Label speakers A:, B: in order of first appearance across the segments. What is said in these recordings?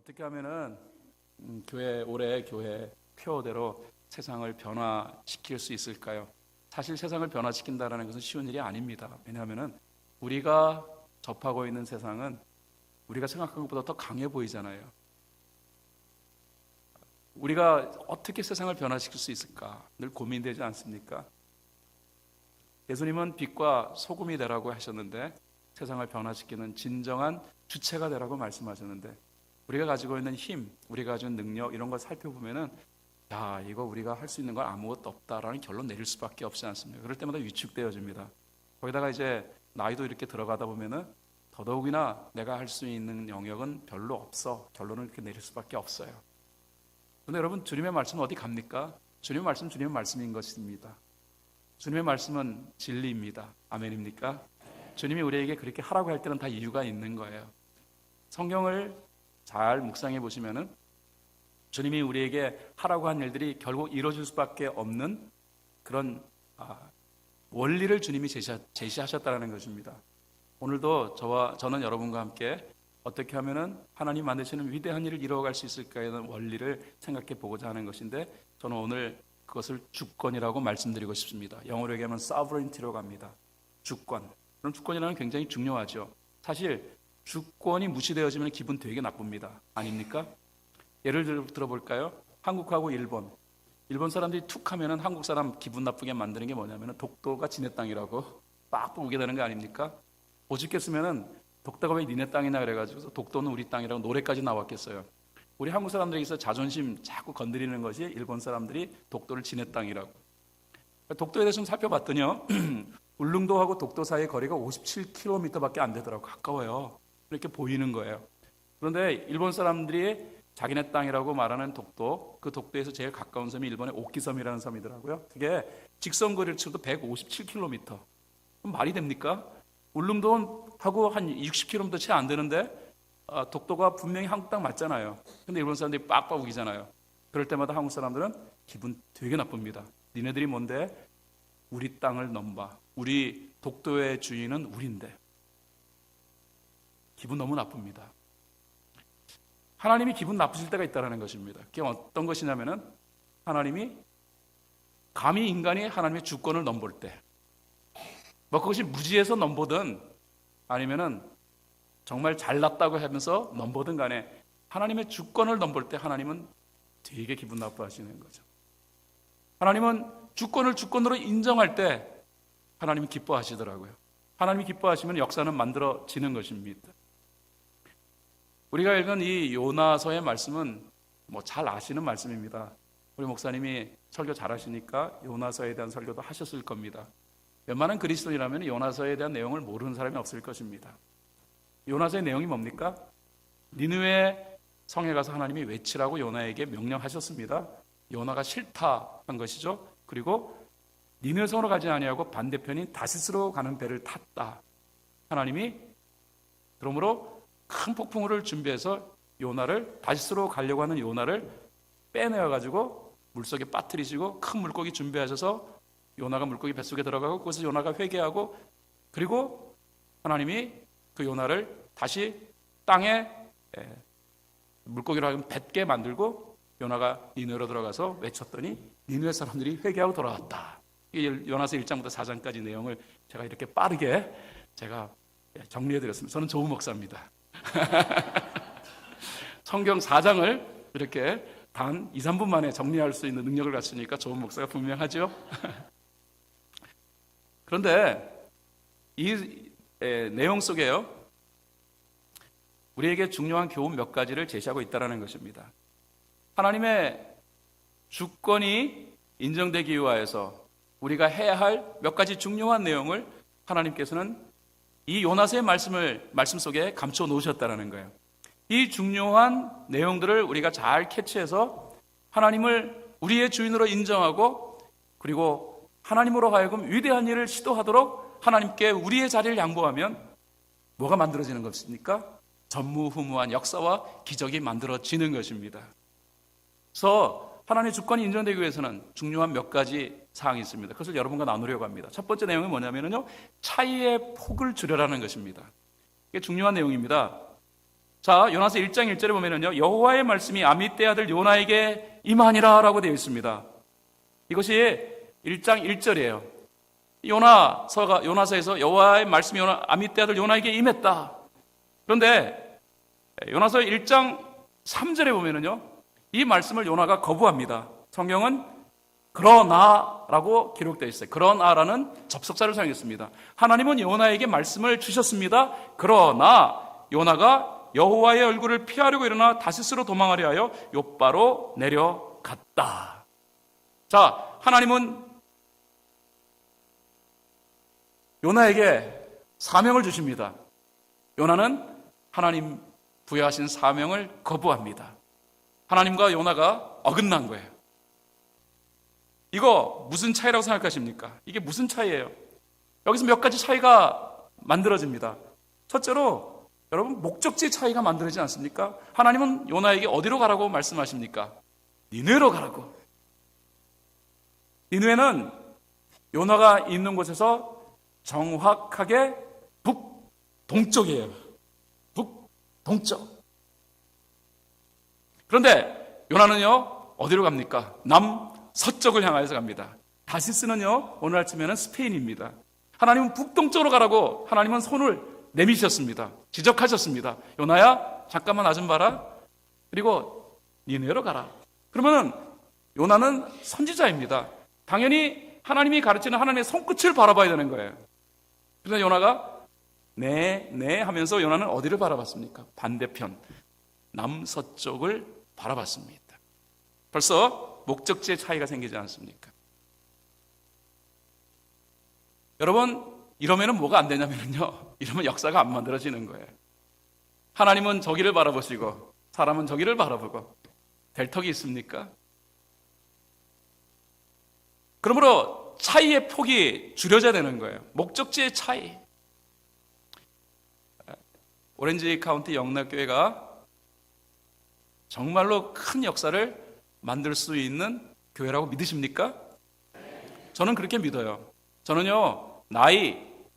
A: 어떻게 하면은 올해 교회 표어대로 세상을 변화시킬 수 있을까요? 사실 세상을 변화시킨다는 것은 쉬운 일이 아닙니다. 왜냐하면은 우리가 접하고 있는 세상은 우리가 생각한 것보다 더 강해 보이잖아요. 우리가 어떻게 세상을 변화시킬 수 있을까 늘 고민되지 않습니까? 예수님은 빛과 소금이 되라고 하셨는데 세상을 변화시키는 진정한 주체가 되라고 말씀하셨는데 우리가 가지고 있는 힘, 우리가 가지고 있는 능력 이런 걸 살펴보면은 야, 이거 우리가 할 수 있는 건 아무것도 없다라는 결론 내릴 수밖에 없지 않습니까? 그럴 때마다 위축되어집니다. 거기다가 이제 나이도 이렇게 들어가다 보면은 더더욱이나 내가 할 수 있는 영역은 별로 없어. 결론을 이렇게 내릴 수밖에 없어요. 그런데 여러분, 주님의 말씀은 어디 갑니까? 주님의 말씀은 주님의 말씀인 것입니다. 주님의 말씀은 진리입니다. 아멘입니까? 주님이 우리에게 그렇게 하라고 할 때는 다 이유가 있는 거예요. 성경을 잘 묵상해 보시면은 주님이 우리에게 하라고 한 일들이 결국 이루어질 수밖에 없는 그런 원리를 주님이 제시하셨다는 것입니다. 오늘도 저는 여러분과 함께 어떻게 하면은 하나님 만드시는 위대한 일을 이루어갈 수 있을까에 대한 원리를 생각해 보고자 하는 것인데 저는 오늘 그것을 주권이라고 말씀드리고 싶습니다. 영어로 얘기하면 sovereignty라고 합니다. 주권. 그럼 주권이라는 건 굉장히 중요하죠. 사실 주권이 무시되어지면 기분 되게 나쁩니다. 아닙니까? 예를 들어볼까요? 한국하고 일본 사람들이 툭 하면은 한국 사람 기분 나쁘게 만드는 게 뭐냐면은 독도가 지네 땅이라고 빡 우게 되는 거 아닙니까? 오죽했으면은 독도가 왜 니네 땅이냐 그래가지고 독도는 우리 땅이라고 노래까지 나왔겠어요. 우리 한국 사람들에게서 자존심 자꾸 건드리는 것이 일본 사람들이 독도를 지네 땅이라고. 독도에 대해서 좀 살펴봤더니요. 울릉도하고 독도 사이의 거리가 57km밖에 안 되더라고. 가까워요. 이렇게 보이는 거예요. 그런데 일본 사람들이 자기네 땅이라고 말하는 독도, 그 독도에서 제일 가까운 섬이 일본의 오키섬이라는 섬이더라고요. 그게 직선 거리를 쳐도 157km. 그럼 말이 됩니까? 울릉도하고 한 60km 채 안 되는데 독도가 분명히 한국 땅 맞잖아요. 근데 일본 사람들이 빡빡 우기잖아요. 그럴 때마다 한국 사람들은 기분 되게 나쁩니다. 니네들이 뭔데? 우리 땅을 넘봐. 우리 독도의 주인은 우린데. 기분 너무 나쁩니다. 하나님이 기분 나쁘실 때가 있다는 것입니다. 그게 어떤 것이냐면은 하나님이 감히 인간이 하나님의 주권을 넘볼 때, 뭐 그것이 무지해서 넘보든 아니면은 정말 잘났다고 하면서 넘보든 간에 하나님의 주권을 넘볼 때 하나님은 되게 기분 나빠하시는 거죠. 하나님은 주권을 주권으로 인정할 때 하나님이 기뻐하시더라고요. 하나님이 기뻐하시면 역사는 만들어지는 것입니다. 우리가 읽은 이 요나서의 말씀은 뭐 잘 아시는 말씀입니다. 우리 목사님이 설교 잘 하시니까 요나서에 대한 설교도 하셨을 겁니다. 웬만한 그리스도인이라면 요나서에 대한 내용을 모르는 사람이 없을 것입니다. 요나서의 내용이 뭡니까? 니느웨 성에 가서 하나님이 외치라고 요나에게 명령하셨습니다. 요나가 싫다 한 것이죠. 그리고 니느웨 성으로 가지 아니하고 반대편인 다시스로 가는 배를 탔다. 하나님이 그러므로 큰 폭풍우를 준비해서 요나를 다시스로 가려고 하는 요나를 빼내어 가지고 물속에 빠뜨리시고 큰 물고기 준비하셔서 요나가 물고기 뱃속에 들어가고 그것을 요나가 회개하고 그리고 하나님이 그 요나를 다시 땅에 물고기로 하여금 뱉게 만들고 요나가 니느웨로 들어가서 외쳤더니 니느웨 사람들이 회개하고 돌아왔다. 이 요나서 1장부터 4장까지 내용을 제가 이렇게 빠르게 제가 정리해드렸습니다. 저는 조우 목사입니다. 성경 4장을 이렇게 단 2, 3분 만에 정리할 수 있는 능력을 갖추니까 조은 목사가 분명하죠. 그런데 이 내용 속에요, 우리에게 중요한 교훈 몇 가지를 제시하고 있다는 것입니다. 하나님의 주권이 인정되기 위하여서 우리가 해야 할 몇 가지 중요한 내용을 하나님께서는 이 요나서의 말씀 속에 감춰 놓으셨다는 거예요. 이 중요한 내용들을 우리가 잘 캐치해서 하나님을 우리의 주인으로 인정하고 그리고 하나님으로 하여금 위대한 일을 시도하도록 하나님께 우리의 자리를 양보하면 뭐가 만들어지는 것입니까? 전무후무한 역사와 기적이 만들어지는 것입니다. 그래서 하나님의 주권이 인정되기 위해서는 중요한 몇 가지 사항이 있습니다. 그것을 여러분과 나누려고 합니다. 첫 번째 내용은 뭐냐면요, 차이의 폭을 줄여라는 것입니다. 이게 중요한 내용입니다. 자, 요나서 1장 1절에 보면은요, 여호와의 말씀이 아미떼 아들 요나에게 임하니라 라고 되어 있습니다. 이것이 1장 1절이에요. 요나서에서 여호와의 말씀이 아미떼 아들 요나에게 임했다. 그런데 요나서 1장 3절에 보면은요, 이 말씀을 요나가 거부합니다. 성경은 그러나라고 기록되어 있어요. 그러나라는 접속사를 사용했습니다. 하나님은 요나에게 말씀을 주셨습니다. 그러나 요나가 여호와의 얼굴을 피하려고 일어나 다시스로 도망하려 하여 욥바로 내려갔다. 자, 하나님은 요나에게 사명을 주십니다. 요나는 하나님 부여하신 사명을 거부합니다. 하나님과 요나가 어긋난 거예요. 이거 무슨 차이라고 생각하십니까? 이게 무슨 차이예요? 여기서 몇 가지 차이가 만들어집니다. 첫째로 여러분, 목적지 차이가 만들어지지 않습니까? 하나님은 요나에게 어디로 가라고 말씀하십니까? 니느웨로 가라고. 니느웨는 요나가 있는 곳에서 정확하게 북동쪽이에요. 북동쪽. 그런데 요나는요, 어디로 갑니까? 남서쪽을 향하여서 갑니다. 다시스는요, 오늘 아침에는 스페인입니다. 하나님은 북동쪽으로 가라고 하나님은 손을 내미셨습니다. 지적하셨습니다. 요나야, 잠깐만 나 좀 봐라. 그리고 니느웨로 가라. 그러면은 요나는 선지자입니다. 당연히 하나님이 가르치는 하나님의 손끝을 바라봐야 되는 거예요. 그런데 요나가 네 하면서 요나는 어디를 바라봤습니까? 반대편 남서쪽을 바라봤습니다. 벌써 목적지의 차이가 생기지 않습니까? 여러분, 이러면은 뭐가 안 되냐면요, 이러면 역사가 안 만들어지는 거예요. 하나님은 저기를 바라보시고 사람은 저기를 바라보고 될 턱이 있습니까? 그러므로 차이의 폭이 줄여져야 되는 거예요. 목적지의 차이. 오렌지 카운티 영락교회가 정말로 큰 역사를 만들 수 있는 교회라고 믿으십니까? 저는 그렇게 믿어요. 저는요,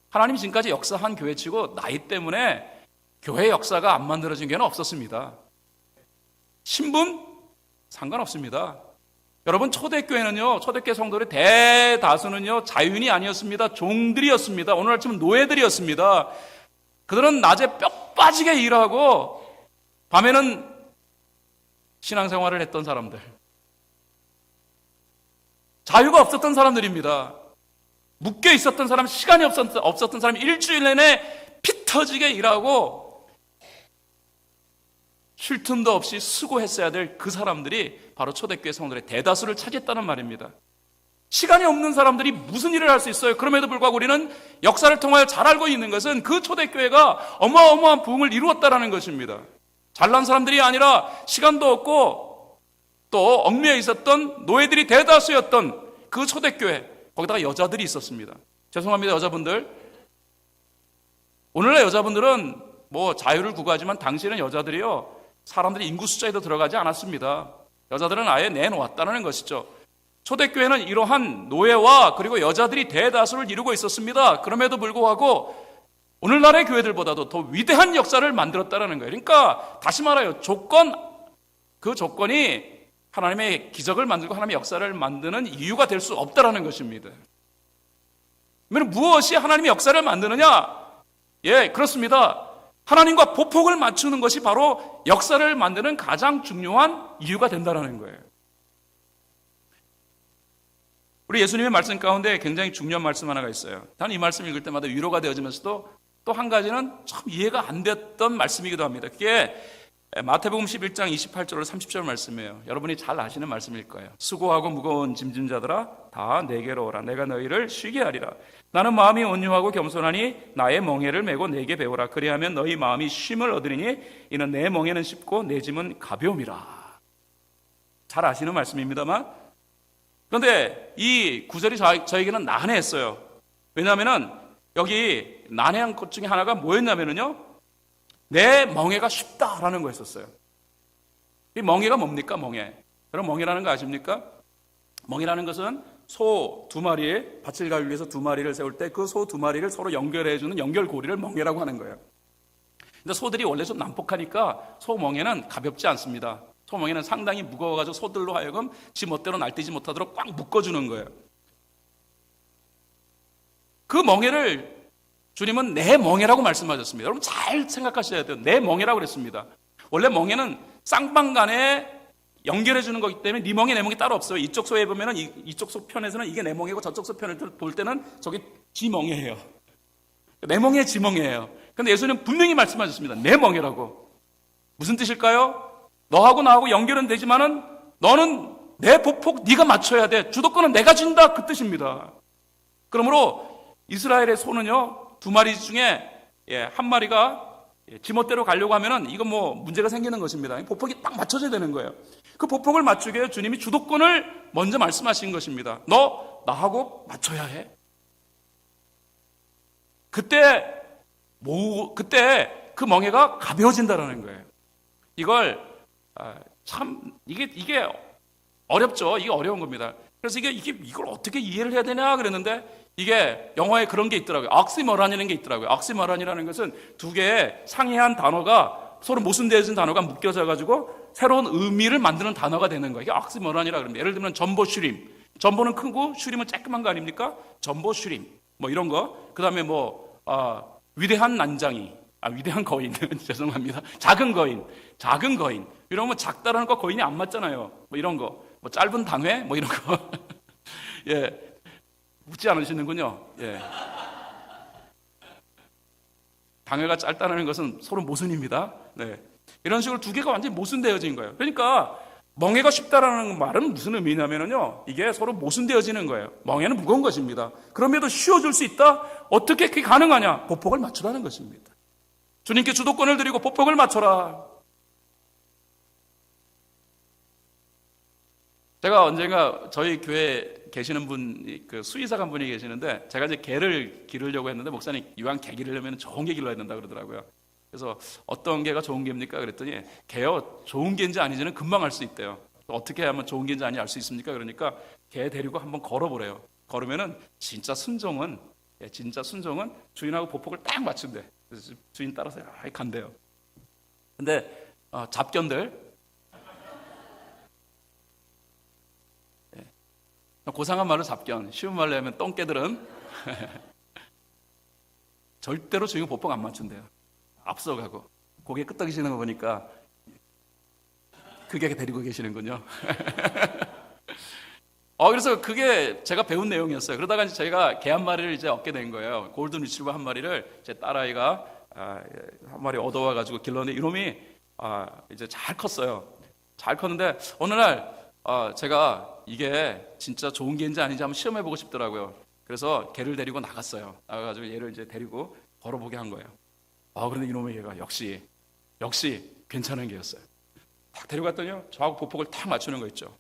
A: 하나님이 지금까지 역사한 교회치고 나이 때문에 교회 역사가 안 만들어진 교회는 없었습니다. 신분? 상관없습니다. 여러분, 초대교회는요, 초대교회 성도들의 대다수는요, 자유인이 아니었습니다. 종들이었습니다. 오늘 아침은 노예들이었습니다. 그들은 낮에 뼈 빠지게 일하고 밤에는 신앙생활을 했던 사람들. 자유가 없었던 사람들입니다. 묶여 있었던 사람, 시간이 없었던 사람이 일주일 내내 피 터지게 일하고 쉴 틈도 없이 수고했어야 될 그 사람들이 바로 초대교회 성도들의 대다수를 차지했다는 말입니다. 시간이 없는 사람들이 무슨 일을 할 수 있어요? 그럼에도 불구하고 우리는 역사를 통하여 잘 알고 있는 것은 그 초대교회가 어마어마한 부흥을 이루었다는 것입니다. 잘난 사람들이 아니라 시간도 없고 또 얽매여 있었던 노예들이 대다수였던 그 초대교회, 거기다가 여자들이 있었습니다. 죄송합니다, 여자분들. 오늘날 여자분들은 뭐 자유를 구가하지만 당시에는 여자들이요, 사람들이 인구 숫자에도 들어가지 않았습니다. 여자들은 아예 내놓았다는 것이죠. 초대교회는 이러한 노예와 그리고 여자들이 대다수를 이루고 있었습니다. 그럼에도 불구하고 오늘날의 교회들보다도 더 위대한 역사를 만들었다는 거예요. 그러니까 다시 말하여 그 조건이 하나님의 기적을 만들고 하나님의 역사를 만드는 이유가 될 수 없다는 것입니다. 그러면 무엇이 하나님의 역사를 만드느냐? 예, 그렇습니다. 하나님과 보폭을 맞추는 것이 바로 역사를 만드는 가장 중요한 이유가 된다는 거예요. 우리 예수님의 말씀 가운데 굉장히 중요한 말씀 하나가 있어요. 단 이 말씀 읽을 때마다 위로가 되어지면서도 또 한 가지는 참 이해가 안 됐던 말씀이기도 합니다. 그게 마태복음 11장 28절로 30절 말씀이에요. 여러분이 잘 아시는 말씀일 거예요. 수고하고 무거운 짐진 자들아 다 내게로 오라. 내가 너희를 쉬게 하리라. 나는 마음이 온유하고 겸손하니 나의 멍에를 메고 내게 배우라. 그리하면 너희 마음이 쉼을 얻으리니 이는 내 멍에는 쉽고 내 짐은 가벼움이라. 잘 아시는 말씀입니다만, 그런데 이 구절이 저에게는 난해했어요. 왜냐하면 여기 난해한 것 중에 하나가 뭐였냐면요, 내 멍에가 쉽다라는 거였었어요. 이 멍에가 뭡니까? 멍에. 여러분, 멍에라는 거 아십니까? 멍에라는 것은 소 두 마리에 밭을 가기 위해서 두 마리를 세울 때 그 소 두 마리를 서로 연결해주는 연결고리를 멍에라고 하는 거예요. 근데 소들이 원래 좀 난폭하니까 소멍에는 가볍지 않습니다. 소멍에는 상당히 무거워가지고 소들로 하여금 지 멋대로 날뛰지 못하도록 꽉 묶어주는 거예요. 그 멍에를 주님은 내 멍에라고 말씀하셨습니다. 여러분 잘 생각하셔야 돼요. 내 멍에라고 그랬습니다. 원래 멍에는 쌍방간에 연결해 주는 거기 때문에 네 멍에 내 멍에 따로 없어요. 이쪽 소에 보면은 이쪽 소 편에서는 이게 내 멍에고 저쪽 소 편을 볼 때는 저기 지 멍에예요. 내 멍에 지 멍에예요. 근데 예수님은 분명히 말씀하셨습니다. 내 멍에라고. 무슨 뜻일까요? 너하고 나하고 연결은 되지만은 너는 내 보폭 네가 맞춰야 돼. 주도권은 내가 준다. 그 뜻입니다. 그러므로 이스라엘의 소는요. 두 마리 중에 한 마리가 지멋대로 가려고 하면은 이건 뭐 문제가 생기는 것입니다. 보폭이 딱 맞춰져야 되는 거예요. 그 보폭을 맞추기 위해 주님이 주도권을 먼저 말씀하신 것입니다. 너 나하고 맞춰야 해. 그때 그 멍에가 가벼워진다라는 거예요. 이걸 이게 어렵죠. 이게 어려운 겁니다. 그래서 이걸 어떻게 이해를 해야 되냐 그랬는데 이게 영어에 그런 게 있더라고요. 억시머런이라는 게 있더라고요. 억시머런이라는 것은 두 개의 상이한 단어가 서로 모순되어진 단어가 묶여져 가지고 새로운 의미를 만드는 단어가 되는 거예요. 이게 억시머런이라고 합니다. 예를 들면 전보 슈림. 전보는 크고 슈림은 쬐끄만 거 아닙니까? 전보 슈림. 뭐 이런 거. 그다음에 위대한 난장이. 위대한 거인. 죄송합니다. 작은 거인. 이러면 작다라는 거 거인이 안 맞잖아요. 뭐 이런 거. 뭐 짧은 단회? 뭐 이런 거. 예. 웃지 않으시는군요. 예. 당회가 짧다는 것은 서로 모순입니다. 네. 이런 식으로 두 개가 완전히 모순되어진 거예요. 그러니까 멍에가 쉽다라는 말은 무슨 의미냐면요. 이게 서로 모순되어지는 거예요. 멍에는 무거운 것입니다. 그럼에도 쉬워질 수 있다? 어떻게 그게 가능하냐? 보폭을 맞추라는 것입니다. 주님께 주도권을 드리고 보폭을 맞춰라. 제가 언젠가 저희 교회에 계시는 그 수의사가 한 분이 계시는데 제가 이제 개를 기르려고 했는데 목사님 이왕 개 기르려면 좋은 개 길러야 된다 그러더라고요. 그래서 어떤 개가 좋은 개입니까? 그랬더니 개요 좋은 개인지 아닌지는 금방 알 수 있대요. 어떻게 하면 좋은 개인지 아닌지 알 수 있습니까? 그러니까 개 데리고 한번 걸어보래요. 걸으면은 진짜 순종은 주인하고 보폭을 딱 맞춘대. 그래서 주인 따라서 이렇게 간대요. 근데 잡견들 고상한 말로 잡견, 쉬운 말로 하면 똥개들은 절대로 주인과 보폭 안 맞춘대요. 앞서가고 고개 끄덕이시는 거 보니까 그게 데리고 계시는군요. 그래서 그게 제가 배운 내용이었어요. 그러다가 이제 제가 개 한 마리를 이제 얻게 된 거예요. 골든 리트리버 한 마리를 제 딸아이가 한 마리 얻어와 가지고 길렀는데 이놈이 이제 잘 컸어요. 잘 컸는데 어느 날 제가 이게 진짜 좋은 개인지 아닌지 한번 시험해보고 싶더라고요. 그래서 개를 데리고 나가가지고 얘를 이제 데리고 걸어보게 한 거예요. 그런데 이놈의 개가 역시 괜찮은 개였어요. 딱 데려갔더니요, 저하고 보폭을 탁 맞추는 거 있죠.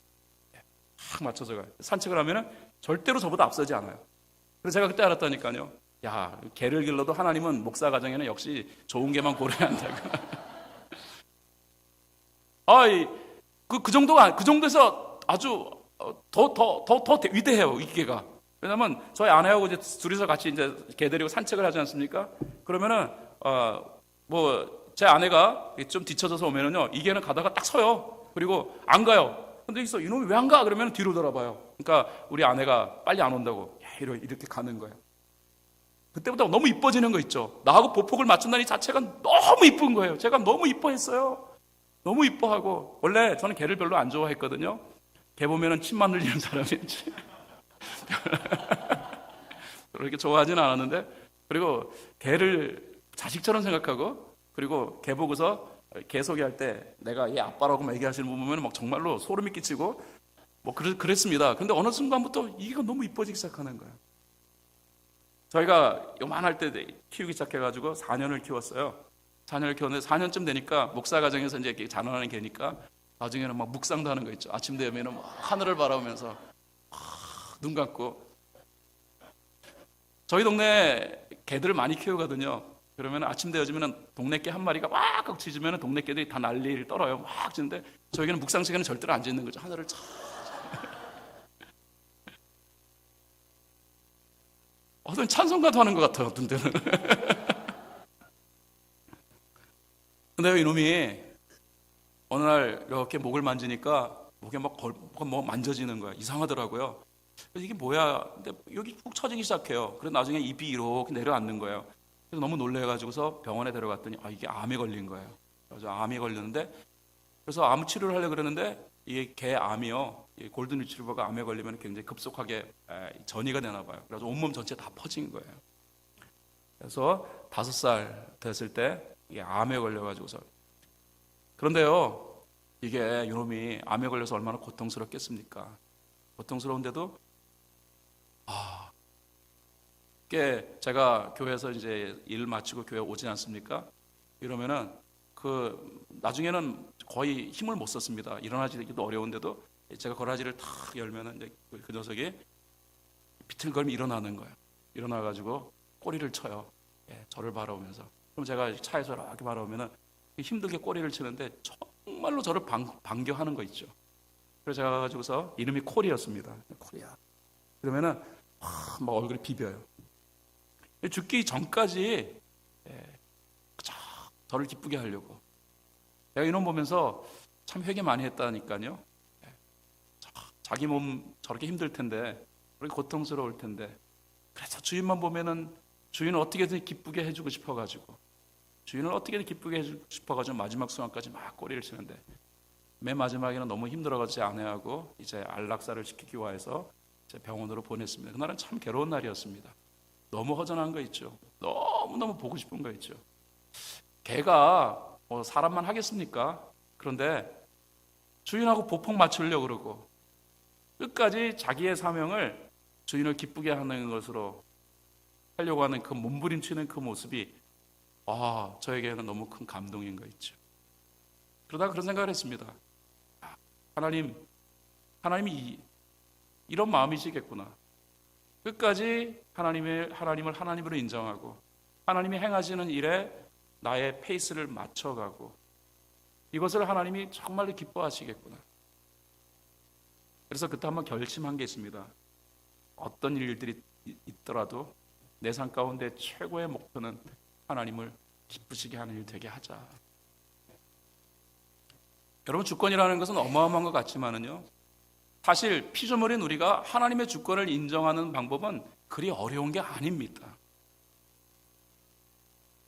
A: 탁 맞춰서 가요. 산책을 하면은 절대로 저보다 앞서지 않아요. 그래서 제가 그때 알았다니까요. 야, 개를 길러도 하나님은 목사 가정에는 역시 좋은 개만 고려야 한다고. 그 정도에서 아주 더 위대해요, 이 개가. 왜냐면 저희 아내하고 이제 둘이서 같이 이제 개 데리고 산책을 하지 않습니까? 그러면은 제 아내가 좀 뒤쳐져서 오면은요, 이 개는 가다가 딱 서요. 그리고 안 가요. 근데 여기서 이놈이 왜 안 가? 그러면 뒤로 돌아봐요. 그러니까 우리 아내가 빨리 안 온다고 이렇게 가는 거예요. 그때부터 너무 이뻐지는 거 있죠. 나하고 보폭을 맞춘다는 이 자체가 너무 이쁜 거예요. 제가 너무 이뻐했어요. 너무 이뻐하고, 원래 저는 개를 별로 안 좋아했거든요. 개 보면은 침만 흘리는 사람인지 그렇게 좋아하지는 않았는데, 그리고 개를 자식처럼 생각하고, 그리고 개 보고서 개 소개할 때 내가 얘 아빠라고 얘기하시는 분 보면 막 정말로 소름이 끼치고 그랬습니다. 근데 어느 순간부터 이게 너무 이뻐지기 시작하는 거예요. 저희가 요만할 때 키우기 시작해가지고 4년을 키웠어요. 4년을 키웠는데 4년쯤 되니까 목사 가정에서 이제 자라나는 개니까 나중에는 막 묵상도 하는 거 있죠. 아침 되면은 막 하늘을 바라보면서 눈 감고. 저희 동네 개들을 많이 키우거든요. 그러면 아침 되어지면 동네 개 한 마리가 막 짖으면 동네 개들이 다 난리를 떨어요. 막 짖는데 저희는 묵상 시간에 절대로 안 짖는 거죠. 하늘을 참. 어떤 찬송가도 하는 것 같아요. 어떤 때는. 근데 이놈이 어느 날 이렇게 목을 만지니까 목에 뭐 만져지는 거야. 이상하더라고요. 그래서 이게 뭐야? 근데 여기 푹 처지기 시작해요. 그래서 나중에 입이 이렇게 내려앉는 거예요. 그래서 너무 놀래가지고서 병원에 데려갔더니 이게 암에 걸린 거예요. 그래서 암이 걸렸는데, 그래서 암 치료를 하려고 그러는데 이게 개 암이요. 이 골든 리트리버가 암에 걸리면 굉장히 급속하게 전이가 되나 봐요. 그래서 온몸 전체 다 퍼진 거예요. 그래서 5살 됐을 때 이게 암에 걸려가지고서, 그런데요, 이게 이놈이 암에 걸려서 얼마나 고통스럽겠습니까? 고통스러운데도 이게 제가 교회에서 이제 일 마치고 교회 오지 않습니까? 이러면은 나중에는 거의 힘을 못 썼습니다. 일어나기도 어려운데도 제가 거라지를 탁 열면은 이제 그 녀석이 비틀거리며 일어나는 거예요. 일어나가지고 꼬리를 쳐요. 저를 바라보면서. 그럼 제가 차에서 이렇게 바라보면은 힘들게 꼬리를 치는데 정말로 저를 반겨하는 거 있죠. 그래서 제가 가지고서 이름이 콜이었습니다. 콜이야. 그러면은 막 얼굴이 비벼요. 죽기 전까지 저를 기쁘게 하려고. 내가 이놈 보면서 참 회개 많이 했다니까요. 자기 몸 저렇게 힘들 텐데, 그렇게 고통스러울 텐데, 그래서 주인만 보면은 주인을 어떻게든 기쁘게 해주고 싶어가지고, 주인을 어떻게든 기쁘게 해주고 싶어가지고 마지막 순간까지 막 꼬리를 치는데, 맨 마지막에는 너무 힘들어가지고 제 아내하고 이제 안락사를 시키기 위해서 제 병원으로 보냈습니다. 그날은 참 괴로운 날이었습니다. 너무 허전한 거 있죠. 너무너무 보고 싶은 거 있죠. 개가 사람만 하겠습니까? 그런데 주인하고 보폭 맞추려고 그러고 끝까지 자기의 사명을 주인을 기쁘게 하는 것으로 하려고 하는 그 몸부림치는 그 모습이 저에게는 너무 큰 감동인 거 있죠. 그러다가 그런 생각을 했습니다. 하나님이 이런 마음이시겠구나. 끝까지 하나님을 하나님으로 인정하고 하나님이 행하시는 일에 나의 페이스를 맞춰가고 이것을 하나님이 정말로 기뻐하시겠구나. 그래서 그때 한번 결심한 게 있습니다. 어떤 일들이 있더라도 내 삶 가운데 최고의 목표는 하나님을 기쁘시게 하는 일 되게 하자. 여러분, 주권이라는 것은 어마어마한 것 같지만은요, 사실 피조물인 우리가 하나님의 주권을 인정하는 방법은 그리 어려운 게 아닙니다.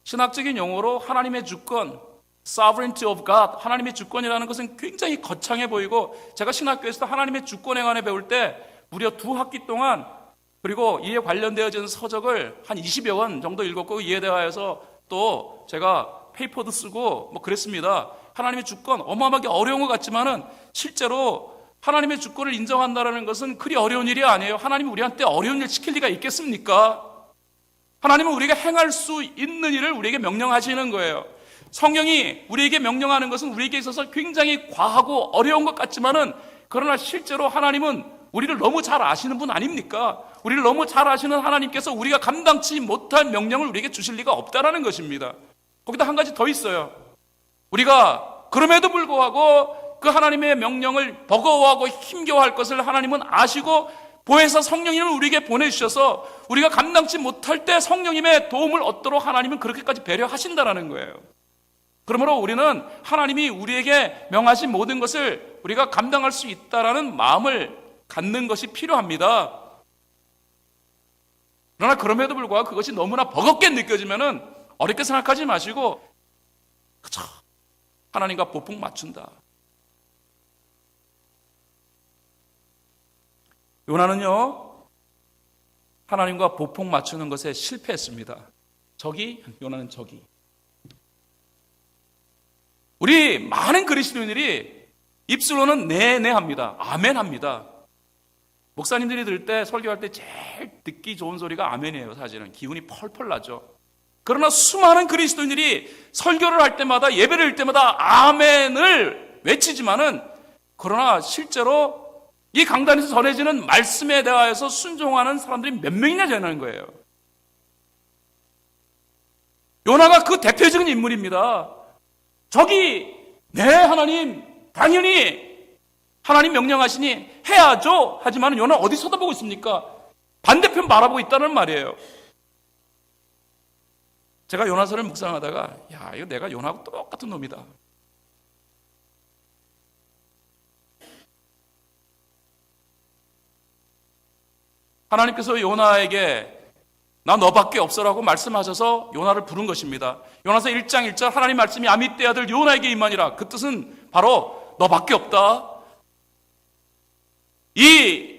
A: 신학적인 용어로 하나님의 주권, sovereignty of God, 하나님의 주권이라는 것은 굉장히 거창해 보이고, 제가 신학교에서 하나님의 주권에 관해 배울 때 무려 2학기 동안, 그리고 이에 관련되어진 서적을 한 20여 권 정도 읽었고, 이에 대하여서 또 제가 페이퍼도 쓰고 뭐 그랬습니다. 하나님의 주권 어마어마하게 어려운 것 같지만은 실제로 하나님의 주권을 인정한다는 것은 그리 어려운 일이 아니에요. 하나님이 우리한테 어려운 일 시킬 리가 있겠습니까? 하나님은 우리가 행할 수 있는 일을 우리에게 명령하시는 거예요. 성령이 우리에게 명령하는 것은 우리에게 있어서 굉장히 과하고 어려운 것 같지만은, 그러나 실제로 하나님은 우리를 너무 잘 아시는 분 아닙니까? 우리를 너무 잘 아시는 하나님께서 우리가 감당치 못할 명령을 우리에게 주실 리가 없다라는 것입니다. 거기다 한 가지 더 있어요. 우리가 그럼에도 불구하고 그 하나님의 명령을 버거워하고 힘겨워할 것을 하나님은 아시고 보혜사 성령님을 우리에게 보내주셔서 우리가 감당치 못할 때 성령님의 도움을 얻도록 하나님은 그렇게까지 배려하신다라는 거예요. 그러므로 우리는 하나님이 우리에게 명하신 모든 것을 우리가 감당할 수 있다라는 마음을 갖는 것이 필요합니다. 그러나 그럼에도 불구하고 그것이 너무나 버겁게 느껴지면은 어렵게 생각하지 마시고, 그쵸, 하나님과 보폭 맞춘다. 요나는요, 하나님과 보폭 맞추는 것에 실패했습니다. 요나는 적이. 우리 많은 그리스도인들이 입술로는 네네 합니다. 아멘 합니다. 목사님들이 들을 때, 설교할 때 제일 듣기 좋은 소리가 아멘이에요. 사실은 기운이 펄펄 나죠. 그러나 수많은 그리스도인들이 설교를 할 때마다, 예배를 할 때마다 아멘을 외치지만은, 그러나 실제로 이 강단에서 전해지는 말씀에 대하여서 순종하는 사람들이 몇 명이나 되는 거예요. 요나가 그 대표적인 인물입니다. 저기, 네, 하나님, 당연히 하나님 명령하시니 해야죠. 하지만 요나 어디 쳐다보고 있습니까? 반대편 바라보고 있다는 말이에요. 제가 요나서를 묵상하다가 야, 이거 내가 요나하고 똑같은 놈이다. 하나님께서 요나에게 나 너밖에 없어라고 말씀하셔서 요나를 부른 것입니다. 요나서 1장 1절 하나님 말씀이 아미떼 아들 요나에게 임하니라. 그 뜻은 바로 너밖에 없다. 이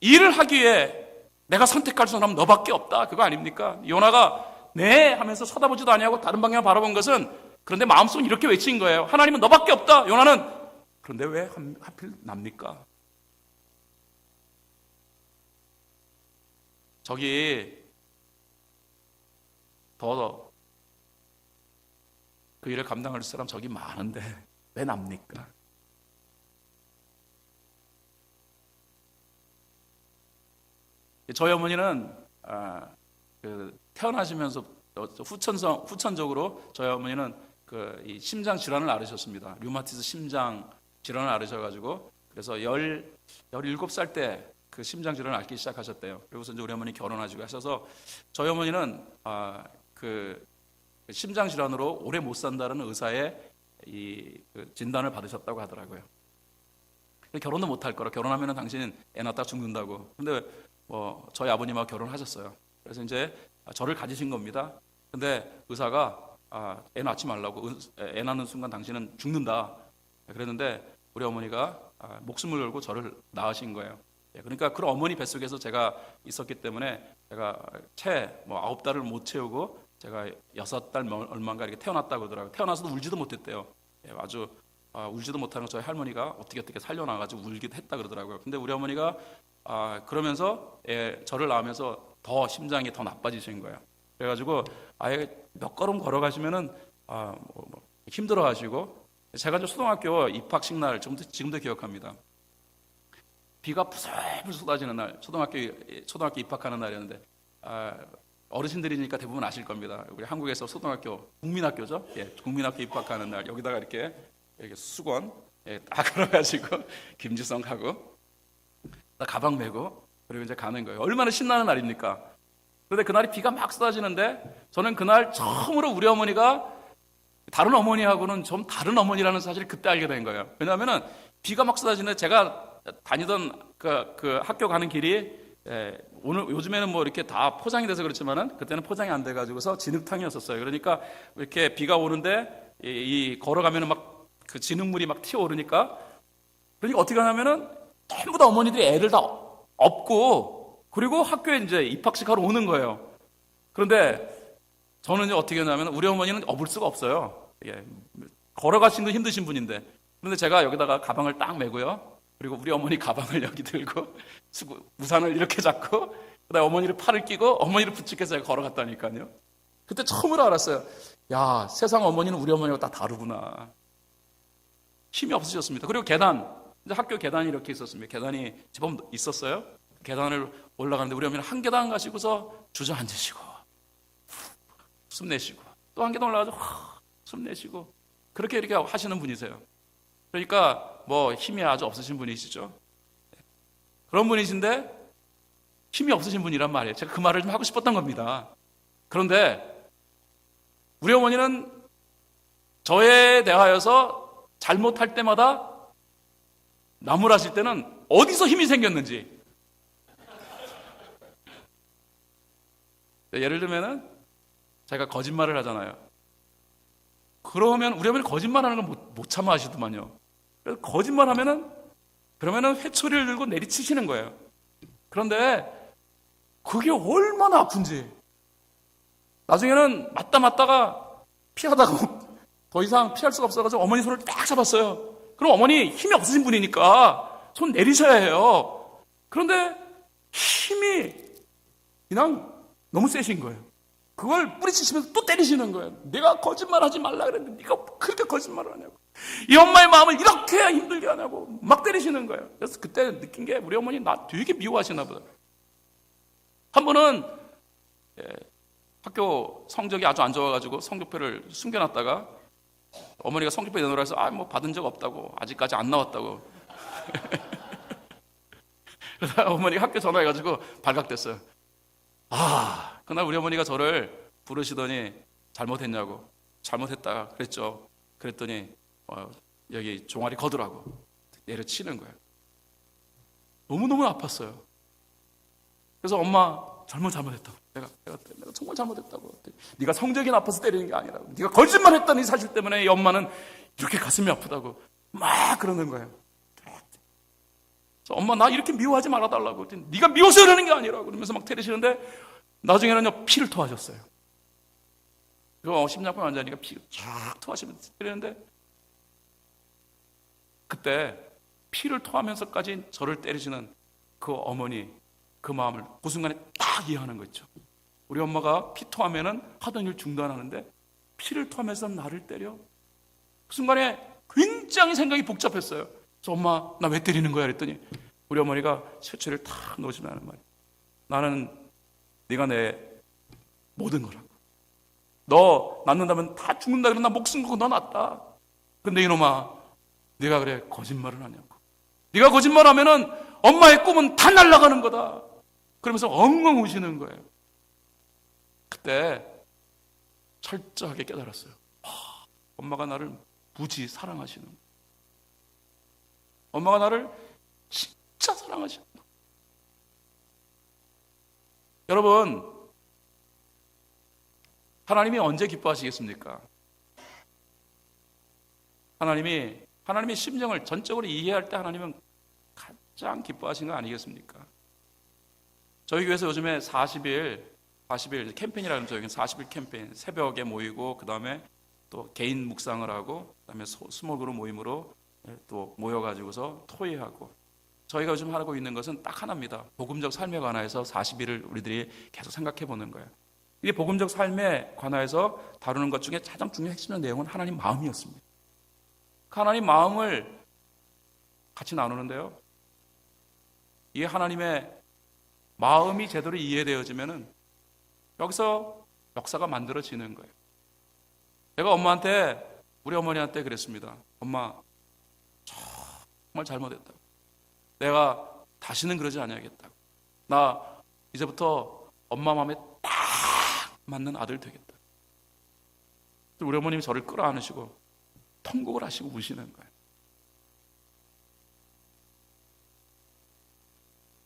A: 일을 하기에 내가 선택할 사람은 너밖에 없다. 그거 아닙니까? 요나가 네 하면서 쳐다보지도 아니하고 다른 방향을 바라본 것은 그런데 마음속은 이렇게 외친 거예요. 하나님은 너밖에 없다. 요나는 그런데 왜 하필 납니까? 저기 더 그 일을 감당할 사람 저기 많은데 왜 납니까? 저희 어머니는 태어나시면서 후천적으로 저희 어머니는 이 심장 질환을 앓으셨습니다. 류마티스 심장 질환을 앓으셔가지고 그래서 17살 때 그 심장 질환을 앓기 시작하셨대요. 그리고서 이제 우리 어머니 결혼하시고 하셔서 저희 어머니는 그 심장 질환으로 오래 못 산다는 의사의 그 진단을 받으셨다고 하더라고요. 결혼도 못 할 거라. 결혼하면은 당신 애 낳다 죽는다고. 근데 저희 아버님하고 결혼하셨어요. 그래서 이제 저를 가지신 겁니다. 근데 의사가 애 낳지 말라고, 애 낳는 순간 당신은 죽는다 그랬는데 우리 어머니가 목숨을 걸고 저를 낳으신 거예요. 그러니까 그런 어머니 뱃속에서 제가 있었기 때문에 제가 채 9달을 못 채우고 제가 6달 얼마인가 이렇게 태어났다고 하더라고요. 태어나서도 울지도 못했대요. 아주 울지도 못하는 저희 할머니가 어떻게 살려놔가지고 울기도 했다 그러더라고요. 근데 우리 어머니가 그러면서 저를 낳으면서 더 심장이 더 나빠지신 거예요. 그래가지고 아예 몇 걸음 걸어가시면은 힘들어하시고 제가 이제 초등학교 입학식 날 지금도 기억합니다. 비가 부슬부슬 쏟아지는 날, 초등학교 입학하는 날이었는데 어르신들이니까 대부분 아실 겁니다. 우리 한국에서 초등학교 국민학교죠. 국민학교 입학하는 날 여기다가 이렇게 수건 딱 걸어가지고 김지성 하고 가방 메고 그리고 이제 가는 거예요. 얼마나 신나는 날입니까? 그런데 그날이 비가 막 쏟아지는데 저는 그날 처음으로 우리 어머니가 다른 어머니하고는 좀 다른 어머니라는 사실을 그때 알게 된 거예요. 왜냐하면은 비가 막 쏟아지는데 제가 다니던 그 학교 가는 길이 오늘 요즘에는 뭐 이렇게 다 포장이 돼서 그렇지만은 그때는 포장이 안 돼가지고서 진흙탕이었었어요. 그러니까 이렇게 비가 오는데 걸어가면은 막 그 진흙물이 막 튀어오르니까 그러니까 어떻게 하냐면은 전부 다 어머니들이 애를 다 업고 그리고 학교에 이제 입학식 하러 오는 거예요. 그런데 저는 이제 어떻게 했냐면 우리 어머니는 업을 수가 없어요. 걸어가시는 힘드신 분인데 그런데 제가 여기다가 가방을 딱 메고요. 그리고 우리 어머니 가방을 여기 들고 우산을 이렇게 잡고 그다음에 어머니를 팔을 끼고 어머니를 부축해서 제가 걸어갔다니까요. 그때 처음으로 알았어요. 야, 세상 어머니는 우리 어머니가 다 다르구나. 힘이 없으셨습니다. 그리고 계단, 이제 학교 계단이 이렇게 있었습니다. 계단이 제법 있었어요. 계단을 올라가는데 우리 어머니는 한 계단 가시고서 주저앉으시고 숨 내쉬고 또 한 계단 올라가서 숨 내쉬고 그렇게 이렇게 하시는 분이세요. 그러니까 뭐 힘이 아주 없으신 분이시죠. 그런 분이신데 힘이 없으신 분이란 말이에요. 제가 그 말을 좀 하고 싶었던 겁니다. 그런데 우리 어머니는 저에 대하여서 잘못할 때마다 나무라실 때는 어디서 힘이 생겼는지 예를 들면은 제가 거짓말을 하잖아요. 그러면 우리 어머니 거짓말하는 걸 못 참아 하시더만요. 그래서 거짓말하면은 그러면은 회초리를 들고 내리치시는 거예요. 그런데 그게 얼마나 아픈지 나중에는 맞다가 피하다가 더 이상 피할 수가 없어가지고 어머니 손을 딱 잡았어요. 그럼 어머니 힘이 없으신 분이니까 손 내리셔야 해요. 그런데 힘이 그냥 너무 세신 거예요. 그걸 뿌리치시면서 또 때리시는 거예요. 내가 거짓말하지 말라 그랬는데 네가 그렇게 거짓말을 하냐고. 이 엄마의 마음을 이렇게 힘들게 하냐고 막 때리시는 거예요. 그래서 그때 느낀 게 우리 어머니 나 되게 미워하시나 보다. 한 번은 학교 성적이 아주 안 좋아가지고 성적표를 숨겨놨다가 어머니가 성적표 내놓으라 해서 뭐 받은 적 없다고 아직까지 안 나왔다고 그래서 어머니가 학교 전화해가지고 발각됐어요. 그날 우리 어머니가 저를 부르시더니 잘못했냐고. 잘못했다 그랬죠. 그랬더니 여기 종아리 거두라고 내려치는 거예요. 너무너무 아팠어요. 그래서 엄마 잘못했다고. 내가 정말 잘못했다고. 네가 성적이 나빠서 때리는 게 아니라고. 네가 거짓말했다는 이 사실 때문에 이 엄마는 이렇게 가슴이 아프다고 막 그러는 거예요. 그래서 엄마 나 이렇게 미워하지 말아달라고. 네가 미워서 이러는 게 아니라고 그러면서 막 때리시는데 나중에는요 피를 토하셨어요. 그리고 심장병 환자니까 피를 쫙 토하시면서 때리는데 그때 피를 토하면서까지 저를 때리시는 그 어머니 그 마음을 그 순간에 딱 이해하는 거죠. 우리 엄마가 피 토하면은 하던 일 중단하는데 피를 토하면서 나를 때려? 그 순간에 굉장히 생각이 복잡했어요. 그래서 엄마 나 왜 때리는 거야? 그랬더니 우리 어머니가 셔츠를 탁 놓으시면 말이야. 나는 네가 내 모든 거라고. 너 낳는다면 다 죽는다 그러면 나 목숨 걸고 너 낳았다. 근데 이놈아 네가 그래 거짓말을 하냐고. 네가 거짓말하면은 엄마의 꿈은 다 날아가는 거다. 그러면서 엉엉 우시는 거예요. 그때 철저하게 깨달았어요. 엄마가 나를 무지 사랑하시는 거예요. 엄마가 나를 진짜 사랑하시는 거예요. 여러분, 하나님이 언제 기뻐하시겠습니까? 하나님의 심정을 전적으로 이해할 때 하나님은 가장 기뻐하신 거 아니겠습니까? 저희 교회에서 요즘에 40일 캠페인이라는 저희 40일 캠페인 새벽에 모이고 그 다음에 또 개인 묵상을 하고 그 다음에 스몰그룹 모임으로 또 모여가지고서 토의하고 저희가 요즘 하고 있는 것은 딱 하나입니다. 복음적 삶에 관해서 40일을 우리들이 계속 생각해 보는 거예요. 이 복음적 삶에 관해서 다루는 것 중에 가장 중요한 핵심적 내용은 하나님 마음이었습니다. 그 하나님 마음을 같이 나누는데요. 이 하나님의 마음이 제대로 이해되어지면은 여기서 역사가 만들어지는 거예요. 제가 우리 어머니한테 그랬습니다. 엄마, 정말 잘못했다고. 내가 다시는 그러지 않아야겠다고. 나 이제부터 엄마 마음에 딱 맞는 아들 되겠다. 우리 어머님이 저를 끌어안으시고 통곡을 하시고 우시는 거예요.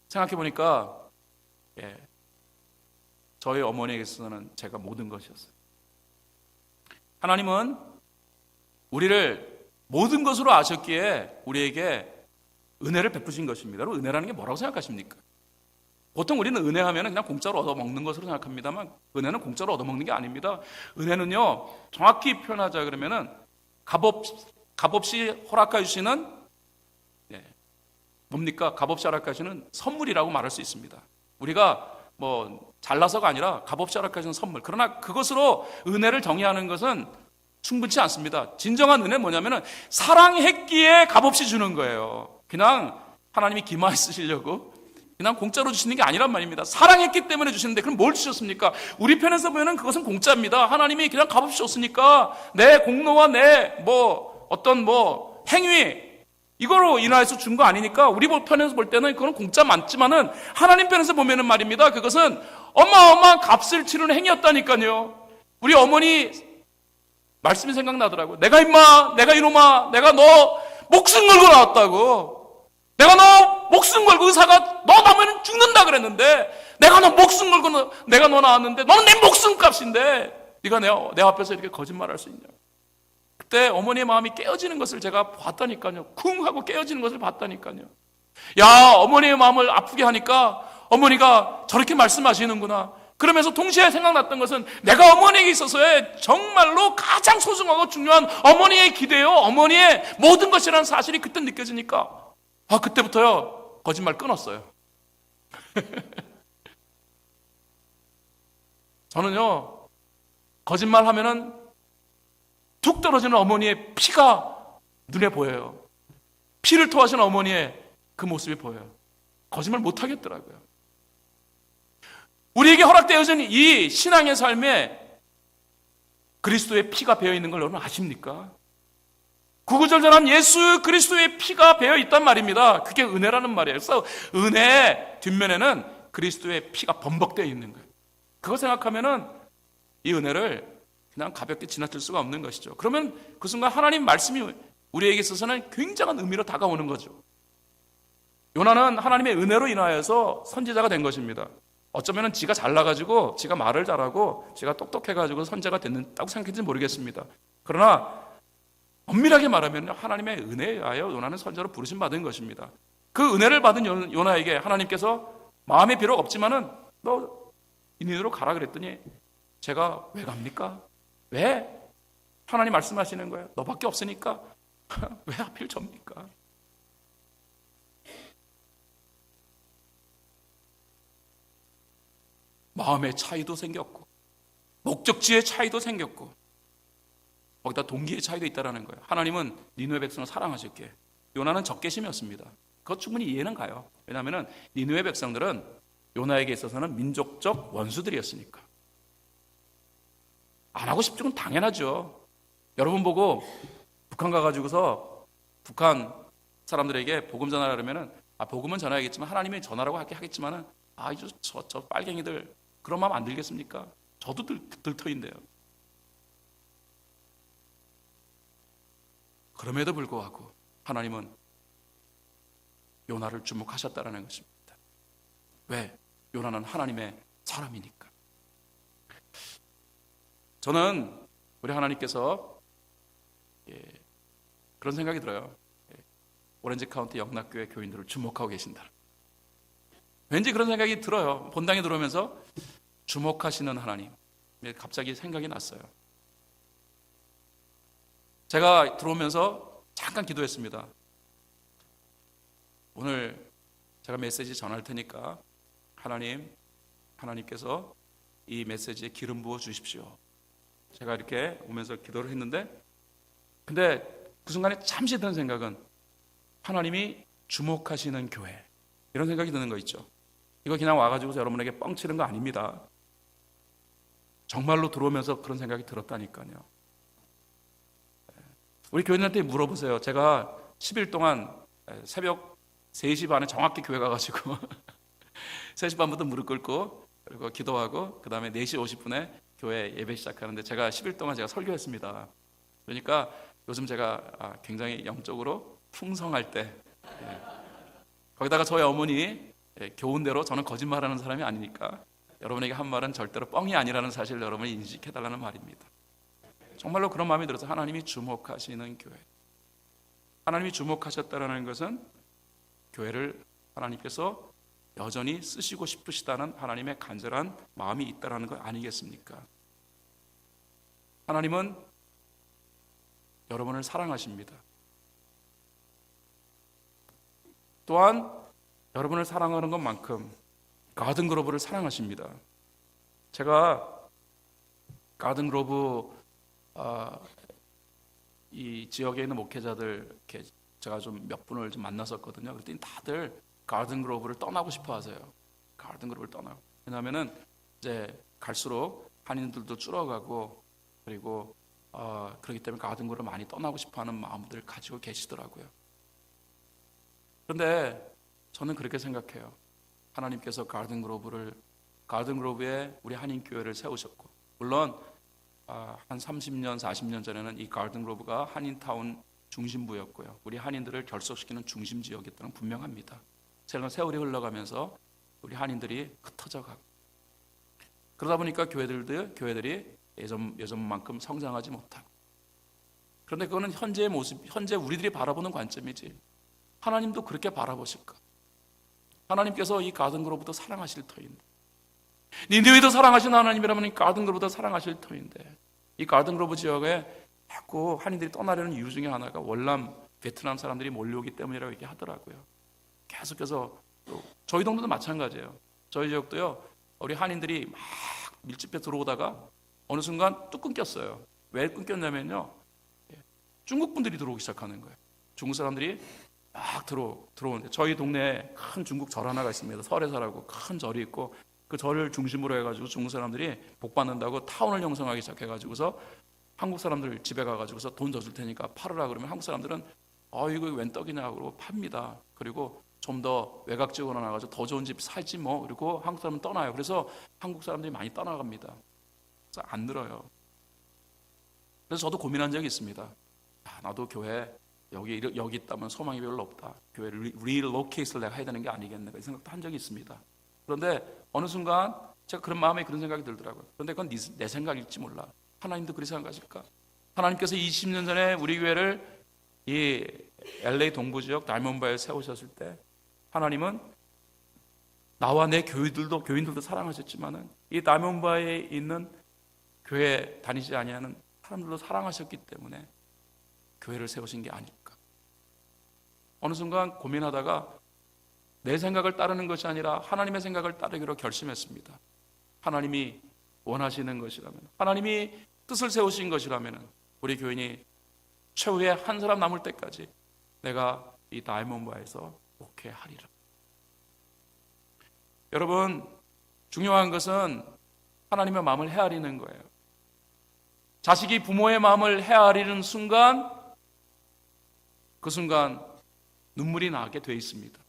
A: 생각해보니까 저희 어머니에게서는 제가 모든 것이었어요. 하나님은 우리를 모든 것으로 아셨기에 우리에게 은혜를 베푸신 것입니다. 여러분, 은혜라는 게 뭐라고 생각하십니까? 보통 우리는 은혜하면 그냥 공짜로 얻어먹는 것으로 생각합니다만 은혜는 공짜로 얻어먹는 게 아닙니다. 은혜는요, 정확히 표현하자 그러면은 값없이 허락해 주시는 뭡니까? 값없이 허락해 주시는 선물이라고 말할 수 있습니다. 우리가 뭐 잘나서가 아니라 값없이 허락해 주는 선물. 그러나 그것으로 은혜를 정의하는 것은 충분치 않습니다. 진정한 은혜는 뭐냐면은 사랑했기에 값없이 주는 거예요. 그냥 하나님이 기마에 쓰시려고 그냥 공짜로 주시는 게 아니란 말입니다. 사랑했기 때문에 주시는데 그럼 뭘 주셨습니까? 우리 편에서 보면 그것은 공짜입니다. 하나님이 그냥 값없이 줬으니까 내 공로와 내 행위 이거로 인하여서 준 거 아니니까 우리 편에서 볼 때는 그건 공짜 맞지만은 하나님 편에서 보면은 말입니다. 그것은 어마어마한 값을 치르는 행위였다니까요. 우리 어머니 말씀이 생각나더라고요. 내가 이놈아, 내가 너 목숨 걸고 나왔다고. 내가 너 목숨 걸고 의사가 너 나면 죽는다 그랬는데 내가 너 목숨 걸고 내가 너 낳았는데 너는 내 목숨 값인데 네가 내 앞에서 이렇게 거짓말할 수 있냐. 그때 어머니의 마음이 깨어지는 것을 제가 봤다니까요. 쿵 하고 깨어지는 것을 봤다니까요. 야, 어머니의 마음을 아프게 하니까 어머니가 저렇게 말씀하시는구나. 그러면서 동시에 생각났던 것은 내가 어머니에게 있어서의 정말로 가장 소중하고 중요한 어머니의 기대요. 어머니의 모든 것이라는 사실이 그때 느껴지니까 그때부터요 거짓말 끊었어요. 저는요 거짓말 하면은 툭 떨어지는 어머니의 피가 눈에 보여요. 피를 토하시는 어머니의 그 모습이 보여요. 거짓말 못 하겠더라고요. 우리에게 허락되어진 이 신앙의 삶에 그리스도의 피가 배어 있는 걸 여러분 아십니까? 구구절절한 예수 그리스도의 피가 배어 있단 말입니다. 그게 은혜라는 말이에요. 그래서 은혜의 뒷면에는 그리스도의 피가 범벅되어 있는 거예요. 그거 생각하면은 이 은혜를 그냥 가볍게 지나칠 수가 없는 것이죠. 그러면 그 순간 하나님 말씀이 우리에게 있어서는 굉장한 의미로 다가오는 거죠. 요나는 하나님의 은혜로 인하여서 선지자가 된 것입니다. 어쩌면 지가 잘나가지고 지가 말을 잘하고 지가 똑똑해가지고 선지자가 됐다고 생각했는지 모르겠습니다. 그러나 엄밀하게 말하면 하나님의 은혜에 의하여 요나는 선지자로 부르심 받은 것입니다. 그 은혜를 받은 요나에게 하나님께서 마음에 비록 없지만은 너 니느웨로 가라 그랬더니 제가 왜 갑니까? 왜? 하나님 말씀하시는 거예요. 너밖에 없으니까. 왜 하필 접니까? 마음의 차이도 생겼고 목적지의 차이도 생겼고 거기다 동기의 차이도 있다는 거예요. 하나님은 니느웨 백성을 사랑하셨기에 요나는 적개심이었습니다. 그것 충분히 이해는 가요. 왜냐하면 니느웨 백성들은 요나에게 있어서는 민족적 원수들이었으니까. 안 하고 싶은 건 당연하죠. 여러분 보고 북한 가가지고서 북한 사람들에게 복음 전하라 그러면은 복음은 전해야겠지만 하나님이 전하라고 하겠지만은 저 빨갱이들 그런 마음 안 들겠습니까? 저도 들터인데요. 그럼에도 불구하고 하나님은 요나를 주목하셨다라는 것입니다. 왜? 요나는 하나님의 사람이니까. 저는 우리 하나님께서 그런 생각이 들어요. 오렌지 카운티 영락교회 교인들을 주목하고 계신다. 왠지 그런 생각이 들어요. 본당에 들어오면서 주목하시는 하나님. 갑자기 생각이 났어요. 제가 들어오면서 잠깐 기도했습니다. 오늘 제가 메시지 전할 테니까 하나님께서 이 메시지에 기름 부어 주십시오. 제가 이렇게 오면서 기도를 했는데 근데 그 순간에 잠시 드는 생각은 하나님이 주목하시는 교회 이런 생각이 드는 거 있죠. 이거 그냥 와가지고 여러분에게 뻥치는 거 아닙니다. 정말로 들어오면서 그런 생각이 들었다니까요. 우리 교인한테 물어보세요. 제가 10일 동안 새벽 3시 반에 정확히 교회 가가지고 3시 반부터 무릎 꿇고 그리고 기도하고 그 다음에 4시 50분에 교회 예배 시작하는데 제가 10일 동안 제가 설교했습니다. 그러니까 요즘 제가 굉장히 영적으로 풍성할 때 거기다가 저희 어머니 교훈대로 저는 거짓말하는 사람이 아니니까 여러분에게 한 말은 절대로 뻥이 아니라는 사실을 여러분이 인식해달라는 말입니다. 정말로 그런 마음이 들어서 하나님이 주목하시는 교회. 하나님이 주목하셨다는 것은 교회를 하나님께서 여전히 쓰시고 싶으시다는 하나님의 간절한 마음이 있다는 것 아니겠습니까? 하나님은 여러분을 사랑하십니다. 또한 여러분을 사랑하는 것만큼 가든그로브를 사랑하십니다. 제가 가든그로브 이 지역에 있는 목회자들 이렇게 제가 좀 몇 분을 좀 만났었거든요. 그랬더니 다들 가든그로브를 떠나고 싶어 하세요. 가든그로브를 떠나고. 왜냐하면은 이제 갈수록 한인들도 줄어가고 그리고 그렇기 때문에 가든그로브를 많이 떠나고 싶어 하는 마음들을 가지고 계시더라고요. 그런데 저는 그렇게 생각해요. 하나님께서 가든그로브에 우리 한인교회를 세우셨고 물론 한 30년, 40년 전에는 이 가든그로브가 한인타운 중심부였고요. 우리 한인들을 결속시키는 중심지역이었다는 분명합니다. 세월이 흘러가면서 우리 한인들이 흩어져 가고 그러다 보니까 교회들이 예전만큼 성장하지 못하고 그런데 그거는 현재의 모습, 현재 우리들이 바라보는 관점이지 하나님도 그렇게 바라보실까? 하나님께서 이 가든그로브도 사랑하실 터인데 니느웨도 사랑하시는 하나님이라면 이 가든그로브도 사랑하실 터인데 이 가든그로브 지역에 자꾸 한인들이 떠나려는 이유 중에 하나가 월남 베트남 사람들이 몰려오기 때문이라고 얘기하더라고요. 계속해서 저희 동네도 마찬가지예요. 저희 지역도요. 우리 한인들이 막 밀집해 들어오다가 어느 순간 뚝 끊겼어요. 왜 끊겼냐면요. 중국 분들이 들어오기 시작하는 거예요. 중국 사람들이 막 들어오는데 저희 동네에 큰 중국 절 하나가 있습니다. 설해사라고 큰 절이 있고 그 절을 중심으로 해가지고 중국 사람들이 복 받는다고 타운을 형성하기 시작해가지고서 한국 사람들 집에 가가지고서 돈 더 줄 테니까 팔으라 그러면 한국 사람들은 이거 웬 떡이냐 그러고 팝니다. 그리고 좀 더 외곽 지역으로 나가서 더 좋은 집 살지 뭐 그리고 한국 사람은 떠나요. 그래서 한국 사람들이 많이 떠나갑니다. 그래서 안 늘어요. 그래서 저도 고민한 적이 있습니다. 나도 교회 여기 있다면 소망이 별로 없다. 교회 리로케이트를 내가 해야 되는 게 아니겠네. 이 생각도 한 적이 있습니다. 그런데 어느 순간 제가 그런 마음에 그런 생각이 들더라고요. 그런데 그건 내 생각일지 몰라. 하나님도 그렇게 생각하실까? 하나님께서 20년 전에 우리 교회를 이 LA 동부 지역 다이몬바에 세우셨을 때 하나님은 나와 내 교인들도 사랑하셨지만은 이 다이몬바에 있는 교회 다니지 아니하는 사람들도 사랑하셨기 때문에 교회를 세우신 게 아닐까. 어느 순간 고민하다가 내 생각을 따르는 것이 아니라 하나님의 생각을 따르기로 결심했습니다. 하나님이 원하시는 것이라면, 하나님이 뜻을 세우신 것이라면 우리 교인이 최후에 한 사람 남을 때까지 내가 이 다이몬바에서 목회하리라. 여러분, 중요한 것은 하나님의 마음을 헤아리는 거예요. 자식이 부모의 마음을 헤아리는 순간, 그 순간 눈물이 나게 돼 있습니다.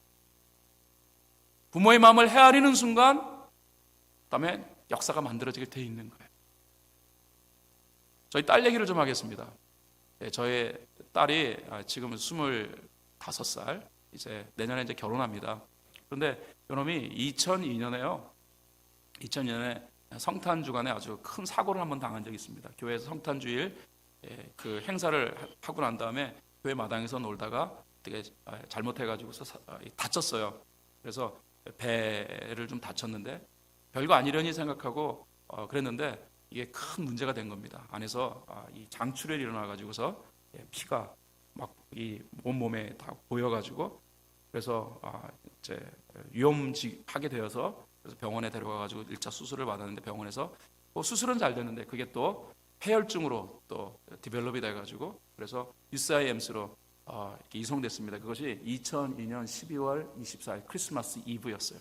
A: 부모의 마음을 헤아리는 순간 그다음에 역사가 만들어지게 돼 있는 거예요. 저희 딸 얘기를 좀 하겠습니다. 저의 딸이 지금 25살, 이제 내년에 이제 결혼합니다. 그런데 이놈이 2002년에 성탄 주간에 아주 큰 사고를 한번 당한 적이 있습니다. 교회에서 성탄 주일 그 행사를 하고 난 다음에 교회 마당에서 놀다가 되게 잘못해가지고서 다쳤어요. 그래서 배를 좀 다쳤는데 별거 아니려니 생각하고 그랬는데 이게 큰 문제가 된 겁니다. 안에서 이 장출혈이 일어나가지고서 피가 막 이 온몸에 다 보여가지고 그래서 이제 위험하게 되어서 그래서 병원에 데려가가지고 1차 수술을 받았는데 병원에서 수술은 잘 됐는데 그게 또 폐혈증으로 또 디벨롭이 돼가지고 그래서 UCIMC로 이렇게 이송됐습니다. 그것이 2002년 12월 24일 크리스마스 이브였어요.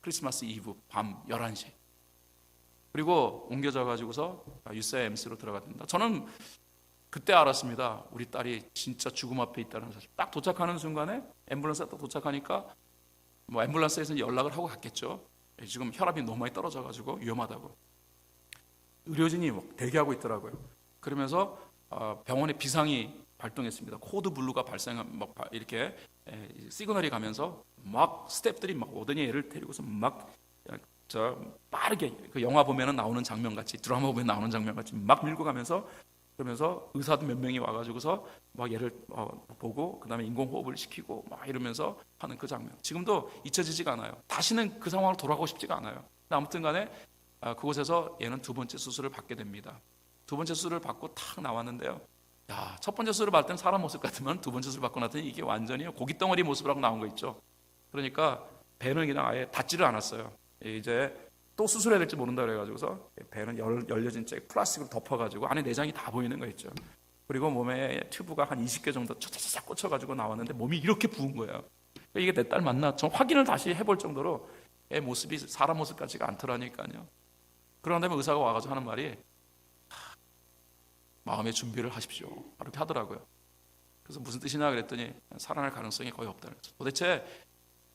A: 크리스마스 이브 밤 11시. 그리고 옮겨져 가지고서 UCIMC로 들어갔습니다. 저는 그때 알았습니다. 우리 딸이 진짜 죽음 앞에 있다는 사실. 딱 도착하는 순간에 앰뷸런스가 딱 도착하니까 뭐 앰뷸런스에서 연락을 하고 갔겠죠. 지금 혈압이 너무 많이 떨어져 가지고 위험하다고. 의료진이 막 대기하고 있더라고요. 그러면서 병원에 비상이 발동했습니다. 코드 블루가 막 이렇게 시그널이 가면서 막 스태프들이 막 오더니 애를 데리고서 막 빠르게 그 영화 보면은 나오는 장면 같이 드라마 보면 나오는 장면 같이 막 밀고 가면서 그러면서 의사도 몇 명이 와가지고서 막 얘를 보고 그다음에 인공호흡을 시키고 막 이러면서 하는 그 장면. 지금도 잊혀지지가 않아요. 다시는 그 상황으로 돌아가고 싶지가 않아요. 아무튼간에 그곳에서 얘는 두 번째 수술을 받게 됩니다. 두 번째 수술을 받고 탁 나왔는데요. 야, 첫 번째 수술을 받을 땐 사람 모습 같으면 두 번째 수술 받고 나더니 이게 완전히 고깃 덩어리 모습으로 나온 거 있죠. 그러니까 배는 그냥 아예 닿지를 않았어요. 이제 또 수술해야 될지 모른다 그래가지고서 배는 열려진 채 플라스틱으로 덮어가지고 안에 내장이 다 보이는 거 있죠. 그리고 몸에 튜브가 한 20개 정도 차차차 꽂혀가지고 나왔는데 몸이 이렇게 부은 거예요. 이게 내 딸 맞나? 전 확인을 다시 해볼 정도로 애 모습이 사람 모습 같지가 않더라니까요. 그런 다음에 의사가 와가지고 하는 말이 마음의 준비를 하십시오. 이렇게 하더라고요. 그래서 무슨 뜻이냐 그랬더니 살아날 가능성이 거의 없다. 도대체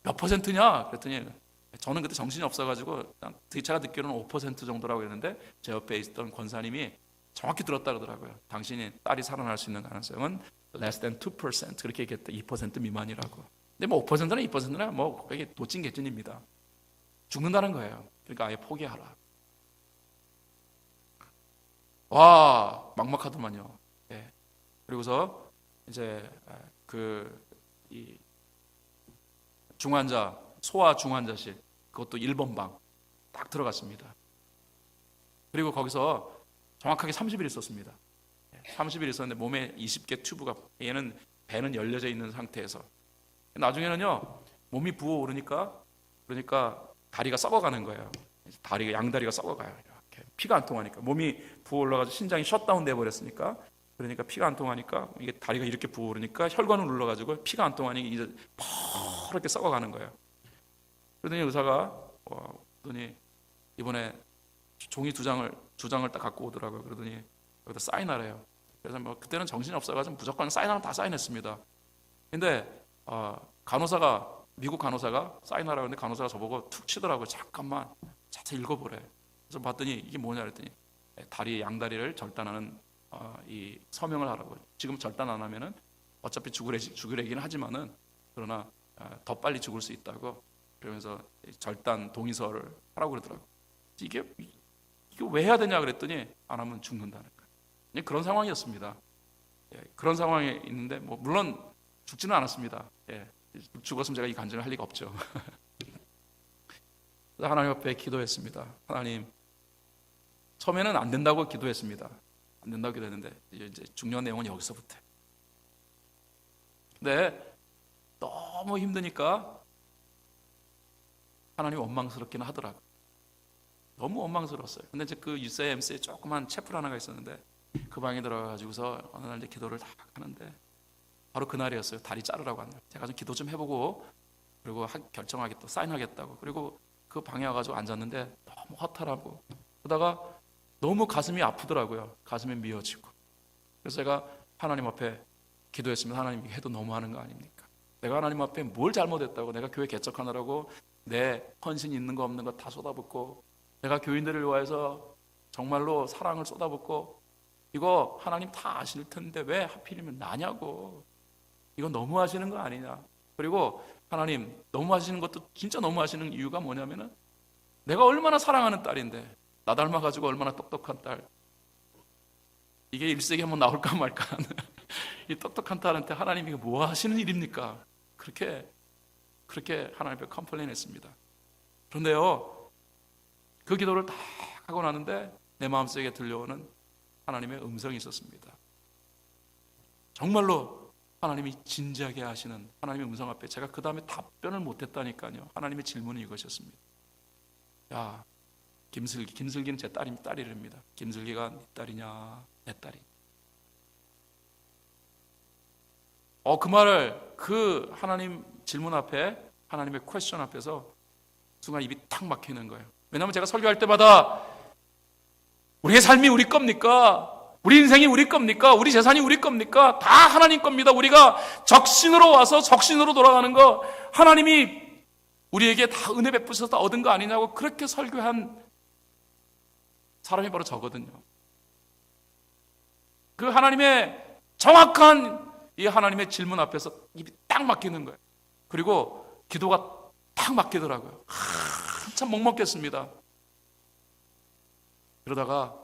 A: 몇 %냐? 그랬더니 저는 그때 정신이 없어가지고 제가 듣기로는 5% 정도라고 했는데 제 옆에 있던 권사님이 정확히 들었다 그러더라고요. 당신이 딸이 살아날 수 있는 가능성은 less than 2% 그렇게 얘기했다. 2% 미만이라고. 근데 뭐 5%나 2%나 뭐 그게 도찐개찐입니다. 죽는다는 거예요. 그러니까 아예 포기하라. 와, 막막하더만요. 예. 그리고서 이제 이 중환자, 소아 중환자실, 그것도 1번 방 딱 들어갔습니다. 그리고 거기서 정확하게 30일 있었습니다. 30일 있었는데 몸에 20개 튜브가, 얘는 배는 열려져 있는 상태에서 나중에는요 몸이 부어오르니까 그러니까 다리가 썩어가는 거예요. 양다리가 썩어가요. 이렇게 피가 안 통하니까 몸이 부어올라가지고 신장이 셧다운 돼버렸으니까 그러니까 피가 안 통하니까 이게 다리가 이렇게 부어오르니까 혈관을 눌러가지고 피가 안 통하니 이제 퍼렇게 썩어가는 거예요. 그러더니 의사가 그러더니 이번에 종이 두 장을 딱 갖고 오더라고요. 그러더니 여기다 사인하래요. 그래서 뭐 그때는 정신이 없어가지고 무조건 사인하면 다 사인했습니다. 근데 미국 간호사가 사인하라고 했는데 간호사가 저보고 툭 치더라고요. 잠깐만 자세히 읽어보래. 그래서 봤더니 이게 뭐냐 그랬더니 다리 양다리를 절단하는 이 서명을 하라고. 지금 절단 안 하면은 어차피 죽으래긴 하지만은 그러나 더 빨리 죽을 수 있다고 그러면서 절단 동의서를 하라고 그러더라고. 이게 왜 해야 되냐 그랬더니 안 하면 죽는다는 거예요. 그런 상황이었습니다. 그런 상황에 있는데 뭐 물론 죽지는 않았습니다. 죽었으면 제가 이 간증을 할 리가 없죠. 하나님 앞에 기도했습니다. 하나님, 처음에는 안 된다고 기도했습니다. 안 된다고 기도했는데 이제 중요한 내용은 여기서부터. 근데 너무 힘드니까 하나님 원망스럽기는 하더라고요. 너무 원망스러웠어요. 근데 이제 그 UCMC에 조그만 채플 하나가 있었는데 그 방에 들어가가지고서 어느 날 이제 기도를 다 하는데 바로 그날이었어요. 다리 자르라고 한 날. 제가 좀 기도 좀 해보고 그리고 결정하겠다, 사인하겠다고. 그리고 그 방에 와가지고 앉았는데 너무 허탈하고 그러다가 너무 가슴이 아프더라고요. 가슴이 미어지고. 그래서 제가 하나님 앞에 기도했습니다. 하나님, 해도 너무하는 거 아닙니까? 내가 하나님 앞에 뭘 잘못했다고, 내가 교회 개척하느라고 내 헌신 있는 거 없는 거 다 쏟아붓고 내가 교인들을 위해서 정말로 사랑을 쏟아붓고 이거 하나님 다 아실 텐데 왜 하필이면 나냐고. 이건 너무 하시는 거 아니냐. 그리고 하나님, 너무 하시는 것도 진짜 너무 하시는 이유가 뭐냐면은 내가 얼마나 사랑하는 딸인데 나 닮아가지고 얼마나 똑똑한 딸, 이게 일세기 한번 나올까 말까 하는 이 똑똑한 딸한테 하나님이 뭐 하시는 일입니까? 그렇게 하나님 앞에 컴플레인 했습니다. 그런데요, 그 기도를 다 하고 나는데 내 마음속에 들려오는 하나님의 음성이 있었습니다. 정말로 하나님이 진지하게 하시는 하나님의 음성 앞에 제가 그 다음에 답변을 못했다니까요. 하나님의 질문은 이것이었습니다. 야, 김슬기는 제 딸이랍니다. 김슬기가 네 딸이냐 내 딸이. 그 말을 그 하나님 질문 앞에, 하나님의 퀘스천 앞에서 순간 입이 탁 막히는 거예요. 왜냐하면 제가 설교할 때마다 우리의 삶이 우리 겁니까? 우리 인생이 우리 겁니까? 우리 재산이 우리 겁니까? 다 하나님 겁니다. 우리가 적신으로 와서 적신으로 돌아가는 거 하나님이 우리에게 다 은혜 베푸셔서 다 얻은 거 아니냐고 그렇게 설교한 사람이 바로 저거든요. 그 하나님의 정확한 이 하나님의 질문 앞에서 입이 딱 막히는 거예요. 그리고 기도가 딱 막히더라고요. 한참 먹먹겠습니다. 그러다가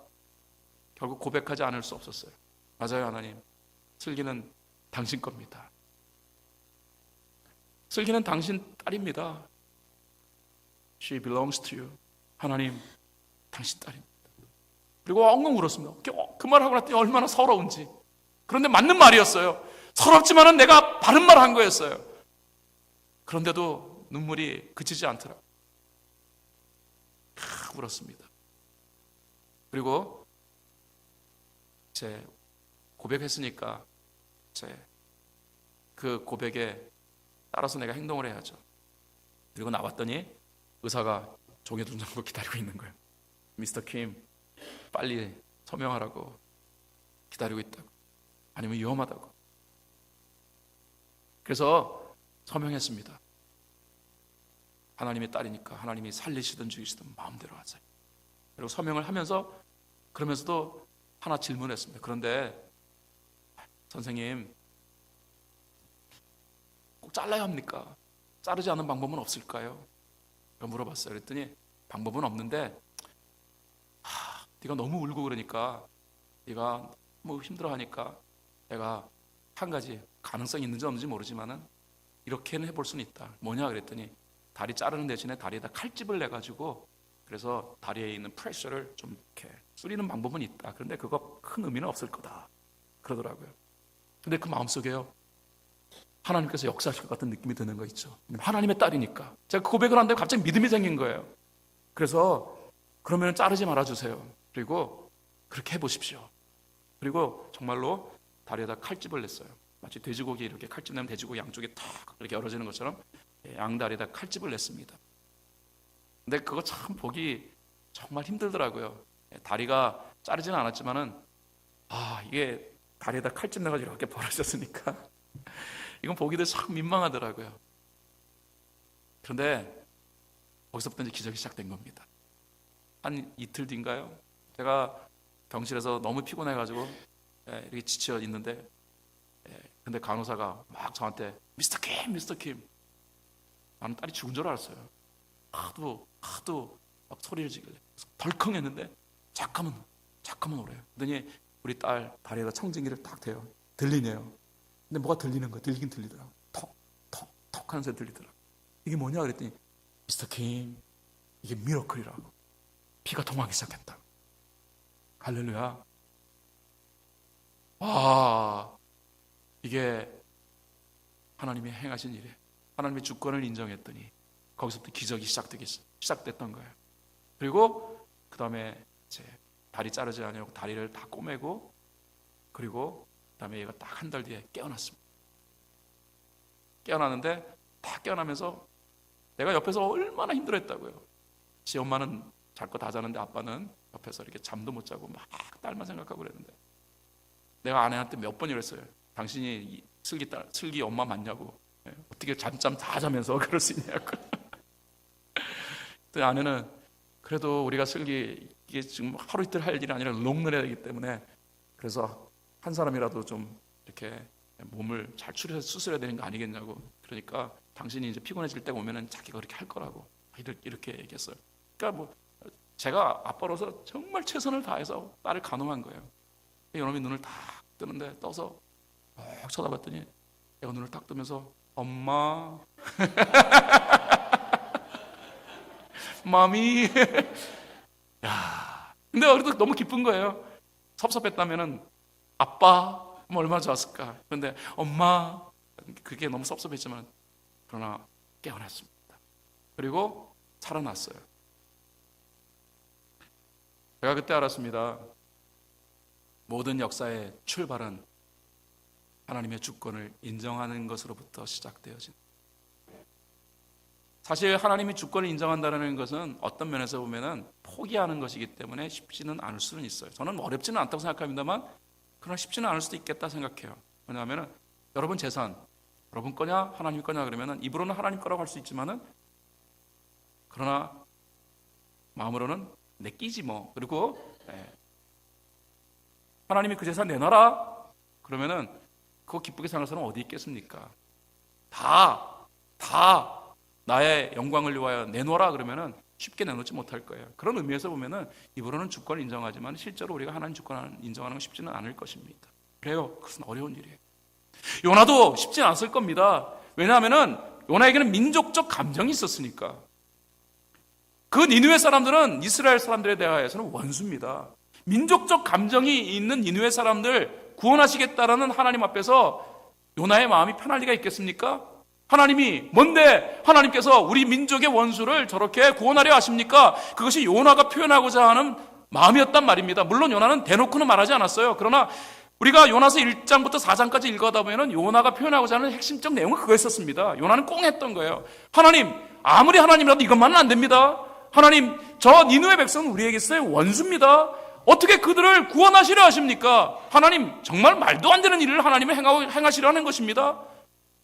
A: 결국 고백하지 않을 수 없었어요. 맞아요, 하나님. 슬기는 당신 겁니다. 슬기는 당신 딸입니다. She belongs to you. 하나님, 당신 딸입니다. 그리고 엉엉 울었습니다. 그 말하고 났더니 얼마나 서러운지. 그런데 맞는 말이었어요. 서럽지만은 내가 바른 말 한 거였어요. 그런데도 눈물이 그치지 않더라고요. 울었습니다. 그리고 제 고백했으니까 제 그 고백에 따라서 내가 행동을 해야죠. 그리고 나왔더니 의사가 종이 두 장고 기다리고 있는 거예요. 미스터 킴, 빨리 서명하라고 기다리고 있다고. 아니면 위험하다고. 그래서 서명했습니다. 하나님의 딸이니까 하나님이 살리시든 죽이시든 마음대로 하세요. 그리고 서명을 하면서 그러면서도 하나 질문했습니다. 그런데 선생님, 꼭 잘라야 합니까? 자르지 않는 방법은 없을까요? 물어봤어요. 그랬더니 방법은 없는데 네가 너무 울고 그러니까 네가 너무 힘들어하니까 내가 한 가지 가능성이 있는지 없는지 모르지만은 이렇게는 해볼 수는 있다. 뭐냐 그랬더니 다리 자르는 대신에 다리에다 칼집을 내가지고 그래서 다리에 있는 프레셔를 좀 이렇게 줄이는 방법은 있다. 그런데 그거 큰 의미는 없을 거다 그러더라고요. 근데 그 마음속에요, 하나님께서 역사하실 것 같은 느낌이 드는 거 있죠. 하나님의 딸이니까 제가 고백을 하는데 갑자기 믿음이 생긴 거예요. 그래서 그러면 자르지 말아주세요. 그리고 그렇게 해보십시오. 그리고 정말로 다리에다 칼집을 냈어요. 마치 돼지고기 이렇게 칼집 내면 돼지고기 양쪽에 탁 이렇게 열어지는 것처럼 양다리에다 칼집을 냈습니다. 근데 그거 참 보기 정말 힘들더라고요. 다리가 자르지는 않았지만은 이게 다리에다 칼집 내가지고 이렇게 벌어졌으니까 이건 보기도 참 민망하더라고요. 그런데 거기서부터 이제 기적이 시작된 겁니다. 한 이틀 뒤인가요? 제가 병실에서 너무 피곤해가지고 이렇게 지쳐 있는데, 근데 간호사가 막 저한테 미스터 킴, 미스터 킴. 나는 딸이 죽은 줄 알았어요. 하도 막 소리를 지길래 덜컹했는데 잠깐만 오래요. 그러더니 우리 딸 다리에다 청진기를 딱 대요. 들리네요. 근데 뭐가 들리는 거야. 들리긴 들리더라고. 톡 하는 소리 들리더라고. 이게 뭐냐 그랬더니 미스터 킴, 이게 미러클이라고. 피가 통하기 시작했다. 할렐루야. 와, 이게 하나님이 행하신 일이에요. 하나님의 주권을 인정했더니 거기서부터 기적이 시작됐던 거예요. 그리고 그 다음에 이제 다리 자르지 않으려고 다리를 다 꼬매고, 그리고 그 다음에 얘가 딱 한 달 뒤에 깨어났습니다. 깨어나는데 딱 깨어나면서 내가 옆에서 얼마나 힘들었다고요. 지 엄마는 잘 거 다 자는데 아빠는 옆에서 이렇게 잠도 못 자고 막 딸만 생각하고 그랬는데, 내가 아내한테 몇 번 이랬어요. 당신이 슬기 엄마 맞냐고. 어떻게 잠 다 자면서 그럴 수 있냐고. 그때 아내는 그래도 우리가 슬기 이게 지금 하루 이틀 할 일이 아니라 롱런이기 때문에 그래서 한 사람이라도 좀 이렇게 몸을 잘 수술해야 되는 거 아니겠냐고. 그러니까 당신이 이제 피곤해질 때가 오면은 자기가 그렇게 할 거라고 이렇게 얘기했어요. 그러니까 뭐 제가 아빠로서 정말 최선을 다해서 딸을 간호한 거예요. 이놈이 눈을 딱 뜨는데 떠서 쳐다봤더니 얘가 눈을 딱 뜨면서 엄마 마미 야, 근데 어리도 너무 기쁜 거예요. 섭섭했다면은 아빠 얼마나 좋았을까. 그런데 엄마, 그게 너무 섭섭했지만 그러나 깨어났습니다. 그리고 살아났어요. 제가 그때 알았습니다. 모든 역사의 출발은 하나님의 주권을 인정하는 것으로부터 시작되어진. 사실 하나님이 주권을 인정한다는 것은 어떤 면에서 보면은 포기하는 것이기 때문에 쉽지는 않을 수는 있어요. 저는 어렵지는 않다고 생각합니다만 그러나 쉽지는 않을 수도 있겠다 생각해요. 왜냐하면 여러분 재산, 여러분 거냐 하나님 거냐 그러면은 입으로는 하나님 거라고 할 수 있지만은 그러나 마음으로는 내 끼지 뭐. 그리고 하나님이 그 재산 내놔라 그러면은 그거 기쁘게 생각할 사람은 어디 있겠습니까? 다 나의 영광을 위하여 내놓아라 그러면은 쉽게 내놓지 못할 거예요. 그런 의미에서 보면은 입으로는 주권을 인정하지만 실제로 우리가 하나님 주권을 인정하는 건 쉽지는 않을 것입니다. 그래요. 그것은 어려운 일이에요. 요나도 쉽지는 않았을 겁니다. 왜냐하면은 요나에게는 민족적 감정이 있었으니까. 그 니느웨 사람들은 이스라엘 사람들에 대하여서는 원수입니다. 민족적 감정이 있는 니느웨 사람들 구원하시겠다라는 하나님 앞에서 요나의 마음이 편할 리가 있겠습니까? 하나님이 뭔데 하나님께서 우리 민족의 원수를 저렇게 구원하려 하십니까? 그것이 요나가 표현하고자 하는 마음이었단 말입니다. 물론 요나는 대놓고는 말하지 않았어요. 그러나 우리가 요나서 1장부터 4장까지 읽어다 보면 요나가 표현하고자 하는 핵심적 내용은 그거였었습니다. 요나는 꽁 했던 거예요. 하나님, 아무리 하나님이라도 이것만은 안 됩니다. 하나님, 저 니느웨 백성은 우리에게서의 원수입니다. 어떻게 그들을 구원하시려 하십니까? 하나님, 정말 말도 안 되는 일을 하나님이 행하시려 하는 것입니다.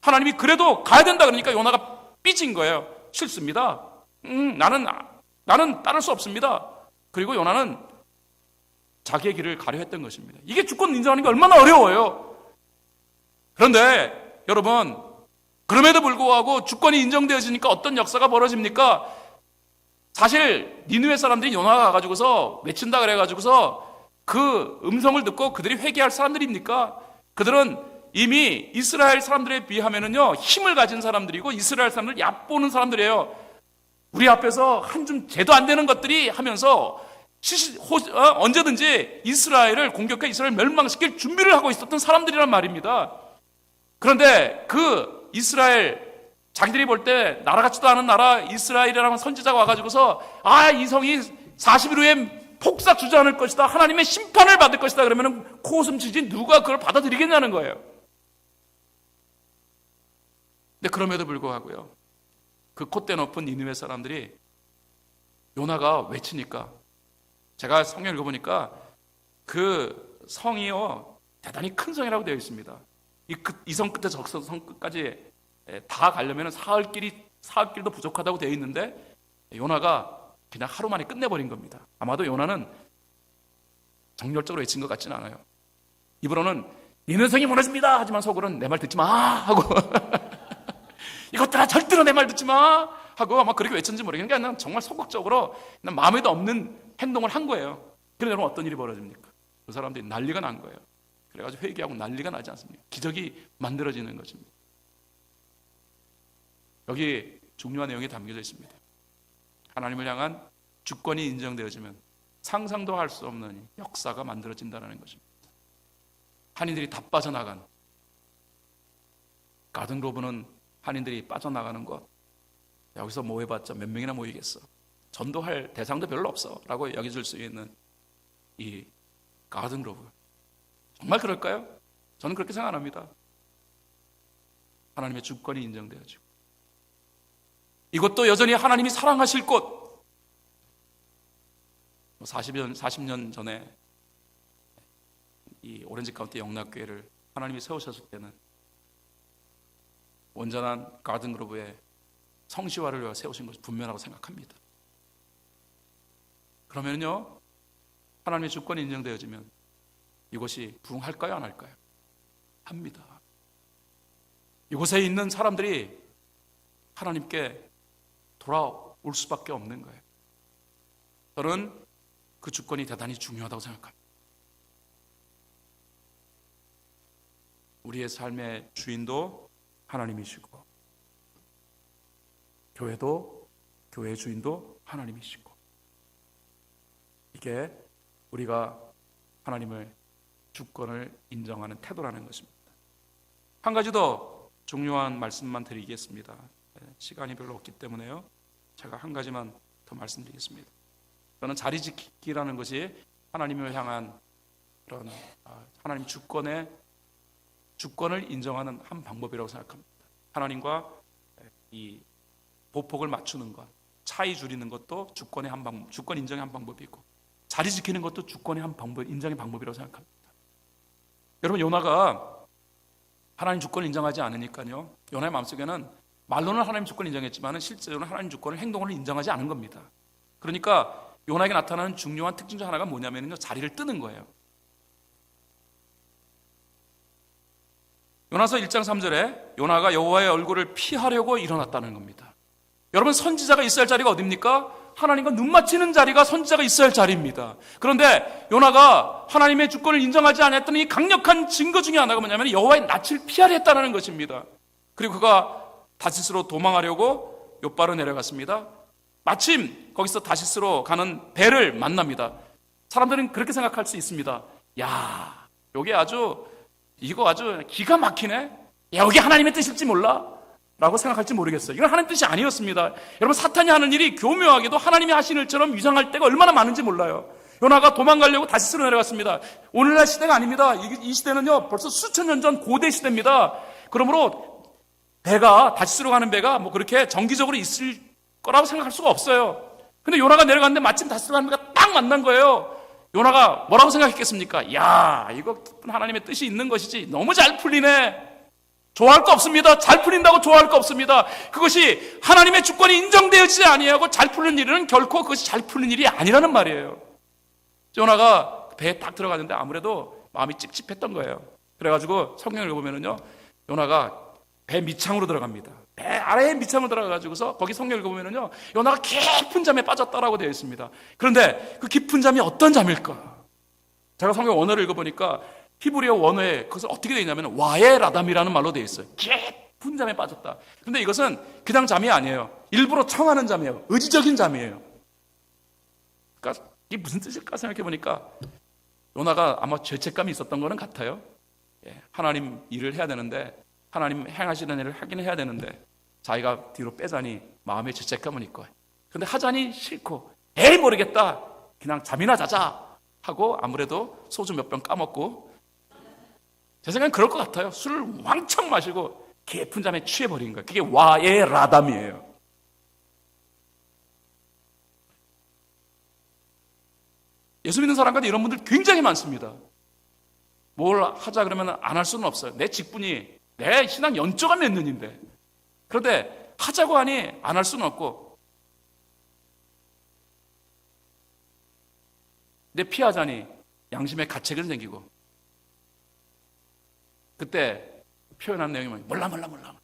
A: 하나님이 그래도 가야 된다 그러니까 요나가 삐진 거예요. 싫습니다. 나는 따를 수 없습니다. 그리고 요나는 자기의 길을 가려 했던 것입니다. 이게 주권 인정하는 게 얼마나 어려워요. 그런데 여러분, 그럼에도 불구하고 주권이 인정되어지니까 어떤 역사가 벌어집니까? 사실 니느웨 사람들이 요나가 가가지고서 외친다 그래가지고서 그 음성을 듣고 그들이 회개할 사람들입니까? 그들은 이미 이스라엘 사람들에 비하면은요 힘을 가진 사람들이고 이스라엘 사람들 얕보는 사람들이에요. 우리 앞에서 한 줌 제도 안 되는 것들이 하면서 언제든지 이스라엘을 공격해 이스라엘을 멸망시킬 준비를 하고 있었던 사람들이란 말입니다. 그런데 그 이스라엘 자기들이 볼 때 나라 같지도 않은 나라 이스라엘이라는 선지자가 와가지고서 이 성이 40일 후에 폭삭 주저앉을 것이다. 하나님의 심판을 받을 것이다. 그러면 코웃음 치지 누가 그걸 받아들이겠냐는 거예요. 근데 그럼에도 불구하고요. 그 콧대 높은 니느웨 사람들이 요나가 외치니까 제가 성경 읽어보니까 그 성이요 대단히 큰 성이라고 되어 있습니다. 이 성 끝에 저 성 끝까지 다 가려면 사흘길도 부족하다고 되어 있는데 요나가 그냥 하루 만에 끝내버린 겁니다. 아마도 요나는 정열적으로 외친 것 같지는 않아요. 입으로는 니네 성이 무너집니다 하지만 속으로는 내 말 듣지 마 하고 이것들아 절대로 내 말 듣지 마 하고 아마 그렇게 외쳤는지 모르겠는데 그냥 정말 소극적으로 그냥 마음에도 없는 행동을 한 거예요. 그런데 여러분 어떤 일이 벌어집니까? 그 사람들이 난리가 난 거예요. 그래가지고 회개하고 난리가 나지 않습니까? 기적이 만들어지는 것입니다. 여기 중요한 내용이 담겨져 있습니다. 하나님을 향한 주권이 인정되어지면 상상도 할 수 없는 역사가 만들어진다는 것입니다. 한인들이 다 빠져나간, 가든로브는 한인들이 빠져나가는 것, 여기서 모여봤자 몇 명이나 모이겠어, 전도할 대상도 별로 없어 라고 여겨질 수 있는 이 가든로브, 정말 그럴까요? 저는 그렇게 생각 안 합니다. 하나님의 주권이 인정되어지고 이것도 여전히 하나님이 사랑하실 곳, 40년 전에 이 오렌지 카운티 영락교회를 하나님이 세우셨을 때는 온전한 가든그로브의 성시화를 위해 세우신 것이 분명하다고 생각합니다. 그러면요, 하나님의 주권이 인정되어지면 이곳이 부흥할까요, 안 할까요? 합니다. 이곳에 있는 사람들이 하나님께 돌아올 수밖에 없는 거예요. 저는 그 주권이 대단히 중요하다고 생각합니다. 우리의 삶의 주인도 하나님이시고 교회도, 교회의 주인도 하나님이시고, 이게 우리가 하나님을 주권을 인정하는 태도라는 것입니다. 한 가지 더 중요한 말씀만 드리겠습니다. 시간이 별로 없기 때문에요, 제가 한 가지만 더 말씀드리겠습니다. 저는 자리 지키기라는 것이 하나님을 향한 그런 하나님 주권을 인정하는 한 방법이라고 생각합니다. 하나님과 이 보폭을 맞추는 것, 차이 줄이는 것도 주권 인정의 한 방법이고, 자리 지키는 것도 주권의 한 방법, 인정의 방법이라고 생각합니다. 여러분, 요나가 하나님 주권을 인정하지 않으니까요, 요나의 마음속에는 말로는 하나님 주권을 인정했지만 실제로는 하나님 주권을 행동으로 인정하지 않은 겁니다. 그러니까 요나에게 나타나는 중요한 특징 중 하나가 뭐냐면요, 자리를 뜨는 거예요. 요나서 1장 3절에 요나가 여호와의 얼굴을 피하려고 일어났다는 겁니다. 여러분, 선지자가 있어야 할 자리가 어디입니까? 하나님과 눈 맞추는 자리가 선지자가 있어야 할 자리입니다. 그런데 요나가 하나님의 주권을 인정하지 않았던 이 강력한 증거 중에 하나가 뭐냐면 여호와의 낯을 피하려 했다는 것입니다. 그리고 그가 다시스로 도망하려고 욥바로 내려갔습니다. 마침 거기서 다시스로 가는 배를 만납니다. 사람들은 그렇게 생각할 수 있습니다. 야, 이거 아주 기가 막히네. 여기 하나님의 뜻일지 몰라 라고 생각할지 모르겠어요. 이건 하나님 뜻이 아니었습니다. 여러분, 사탄이 하는 일이 교묘하게도 하나님이 하시는 일처럼 위장할 때가 얼마나 많은지 몰라요. 요나가 도망가려고 다시스로 내려갔습니다. 오늘날 시대가 아닙니다. 이 시대는요, 벌써 수천 년 전 고대 시대입니다. 그러므로 다시스로 가는 배가 뭐 그렇게 정기적으로 있을 거라고 생각할 수가 없어요. 근데 요나가 내려갔는데 마침 다시스로 가는 배가 딱 만난 거예요. 요나가 뭐라고 생각했겠습니까? 야, 이거 깊은 하나님의 뜻이 있는 것이지. 너무 잘 풀리네. 좋아할 거 없습니다. 잘 풀린다고 좋아할 거 없습니다. 그것이 하나님의 주권이 인정되어지지 아니하고 잘 풀리는 일은 결코 그것이 잘 풀리는 일이 아니라는 말이에요. 요나가 배에 딱 들어갔는데 아무래도 마음이 찝찝했던 거예요. 그래가지고 성경을 읽어보면요, 요나가 배 밑창으로 들어갑니다. 배 아래에 밑창으로 들어가가지고서 거기 성경을 읽어보면요, 요나가 깊은 잠에 빠졌다라고 되어 있습니다. 그런데 그 깊은 잠이 어떤 잠일까? 제가 성경 원어를 읽어보니까 히브리어 원어에 그것을 어떻게 되어 있냐면 와에 라담이라는 말로 되어 있어요. 깊은 잠에 빠졌다. 그런데 이것은 그냥 잠이 아니에요. 일부러 청하는 잠이에요. 의지적인 잠이에요. 그러니까 이게 무슨 뜻일까 생각해보니까 요나가 아마 죄책감이 있었던 거는 같아요. 하나님 일을 해야 되는데, 하나님 행하시는 일을 하긴 해야 되는데 자기가 뒤로 빼자니 마음에 죄책감은 있고, 근데 하자니 싫고, 에이 모르겠다, 그냥 잠이나 자자 하고 아무래도 소주 몇 병 까먹고, 제 생각엔 그럴 것 같아요. 술을 왕창 마시고 깊은 잠에 취해버린 거예요. 그게 와의 라담이에요. 예수 믿는 사람과도 이런 분들 굉장히 많습니다. 뭘 하자 그러면 안 할 수는 없어요. 내 직분이, 내 신앙 연조가 몇 년인데. 그런데 하자고 하니 안 할 수는 없고, 내 피하자니 양심의 가책은 생기고, 그때 표현한 내용이 뭐냐? 몰라.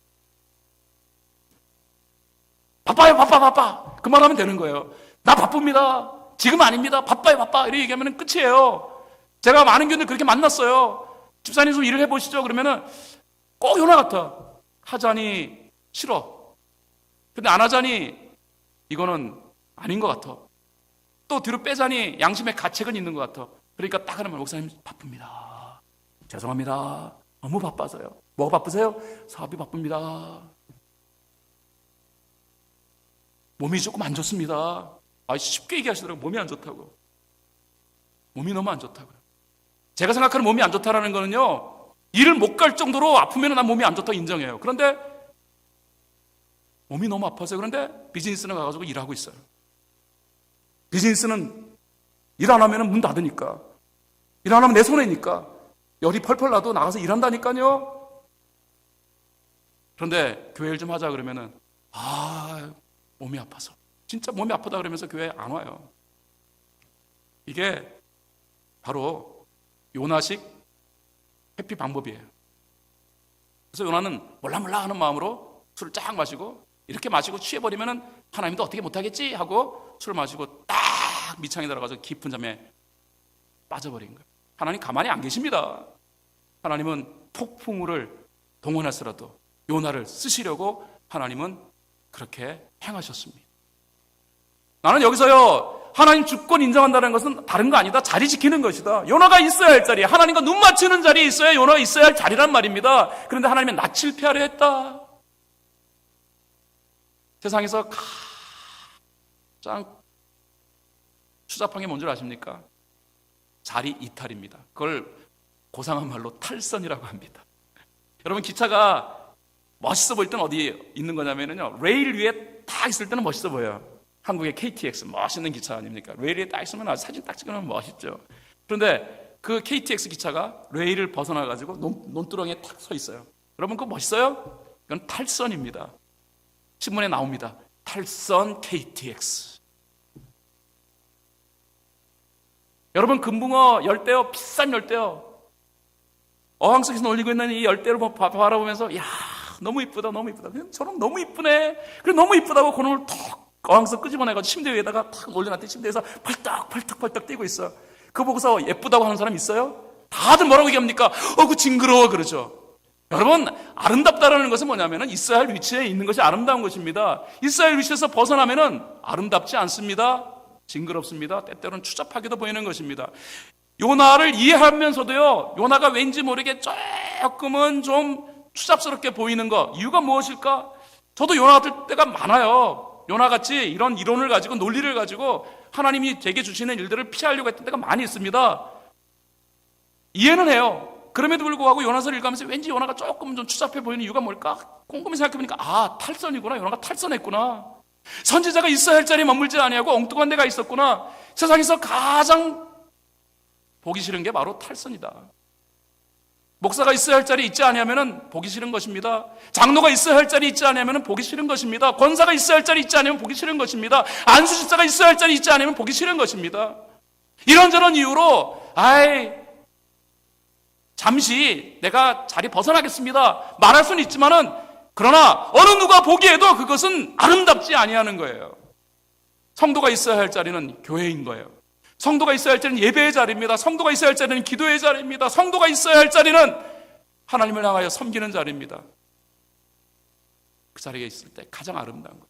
A: 바빠요, 바빠. 그 말하면 되는 거예요. 나 바쁩니다. 지금 아닙니다. 바빠요. 이렇게 얘기하면 끝이에요. 제가 많은 교인들 그렇게 만났어요. 집사님 좀 일을 해보시죠. 그러면은 꼭 요나 같아. 하자니 싫어. 근데 안 하자니 이거는 아닌 것 같아. 또 뒤로 빼자니 양심의 가책은 있는 것 같아. 그러니까 딱 하면 목사님 바쁩니다. 죄송합니다. 너무 바빠서요. 뭐가 바쁘세요? 사업이 바쁩니다. 몸이 조금 안 좋습니다. 쉽게 얘기하시더라고요. 몸이 안 좋다고. 몸이 너무 안 좋다고요. 제가 생각하는 몸이 안 좋다라는 거는요, 일을 못 갈 정도로 아프면 난 몸이 안 좋다고 인정해요. 그런데 몸이 너무 아파서요. 그런데 비즈니스는 가가지고 일하고 있어요. 비즈니스는 일 안 하면 문 닫으니까, 일 안 하면 내 손해니까 열이 펄펄 나도 나가서 일한다니까요. 그런데 교회를 좀 하자 그러면은 몸이 아파서, 진짜 몸이 아프다 그러면서 교회에 안 와요. 이게 바로 요나식 회피 방법이에요. 그래서 요나는 몰라 하는 마음으로 술을 쫙 마시고, 이렇게 마시고 취해버리면은 하나님도 어떻게 못하겠지 하고 술을 마시고 딱 밑창에 들어가서 깊은 잠에 빠져버린 거예요. 하나님 가만히 안 계십니다. 하나님은 폭풍우를 동원해서라도 요나를 쓰시려고 하나님은 그렇게 행하셨습니다. 나는 여기서요, 하나님 주권 인정한다는 것은 다른 거 아니다. 자리 지키는 것이다. 요나가 있어야 할 자리, 하나님과 눈 맞추는 자리에 있어야 요나가 있어야 할 자리란 말입니다. 그런데 하나님은 낯을 피하려 했다. 세상에서 가장 추잡한 게 뭔지 아십니까? 자리 이탈입니다. 그걸 고상한 말로 탈선이라고 합니다. 여러분, 기차가 멋있어 보일 때는 어디에 있는 거냐면요, 레일 위에 딱 있을 때는 멋있어 보여요. 한국의 KTX 멋있는 기차 아닙니까? 레일 위에 딱 있으면 아주 사진 딱 찍으면 멋있죠. 그런데 그 KTX 기차가 레일을 벗어나 가지고 논두렁에 탁 서 있어요. 여러분, 그거 멋있어요? 이건 탈선입니다. 신문에 나옵니다. 탈선 KTX. 여러분, 금붕어 열대어, 비싼 열대어, 어항 속에서 놀리고 있는 이 열대를 바라보면서, 야, 너무 이쁘다. 저런 너무 이쁘네. 그래, 너무 이쁘다고 그놈을 톡 어항 속 끄집어내가지고 침대 위에다가 탁 올려놨더니 침대에서 펄떡 뛰고 있어. 그거 보고서 예쁘다고 하는 사람 있어요? 다들 뭐라고 얘기합니까? 그 징그러워 그러죠. 여러분, 아름답다라는 것은 뭐냐면은 있어야 할 위치에 있는 것이 아름다운 것입니다. 있어야 할 위치에서 벗어나면은 아름답지 않습니다. 징그럽습니다. 때때로는 추잡하게도 보이는 것입니다. 요나를 이해하면서도요, 요나가 왠지 모르게 조금은 좀 추잡스럽게 보이는 것, 이유가 무엇일까? 저도 요나 같을 때가 많아요. 요나같이 이런 이론을 가지고, 논리를 가지고 하나님이 제게 주시는 일들을 피하려고 했던 때가 많이 있습니다. 이해는 해요. 그럼에도 불구하고 요나서를 읽으면서 왠지 요나가 조금 좀 추잡해 보이는 이유가 뭘까? 꼼꼼히 생각해보니까 탈선이구나. 요나가 탈선했구나. 선지자가 있어야 할 자리에 머물지 아니하고 엉뚱한 데가 있었구나. 세상에서 가장 보기 싫은 게 바로 탈선이다. 목사가 있어야 할 자리에 있지 아니하면 보기 싫은 것입니다. 장로가 있어야 할 자리에 있지 아니하면 보기 싫은 것입니다. 권사가 있어야 할 자리에 있지 않으면 보기 싫은 것입니다. 안수집사가 있어야 할 자리에 있지 않으면 보기 싫은 것입니다. 이런저런 이유로 잠시 내가 자리 벗어나겠습니다 말할 수는 있지만은, 그러나 어느 누가 보기에도 그것은 아름답지 아니하는 거예요. 성도가 있어야 할 자리는 교회인 거예요. 성도가 있어야 할 자리는 예배의 자리입니다. 성도가 있어야 할 자리는 기도의 자리입니다. 성도가 있어야 할 자리는 하나님을 향하여 섬기는 자리입니다. 그 자리에 있을 때 가장 아름다운 거예요.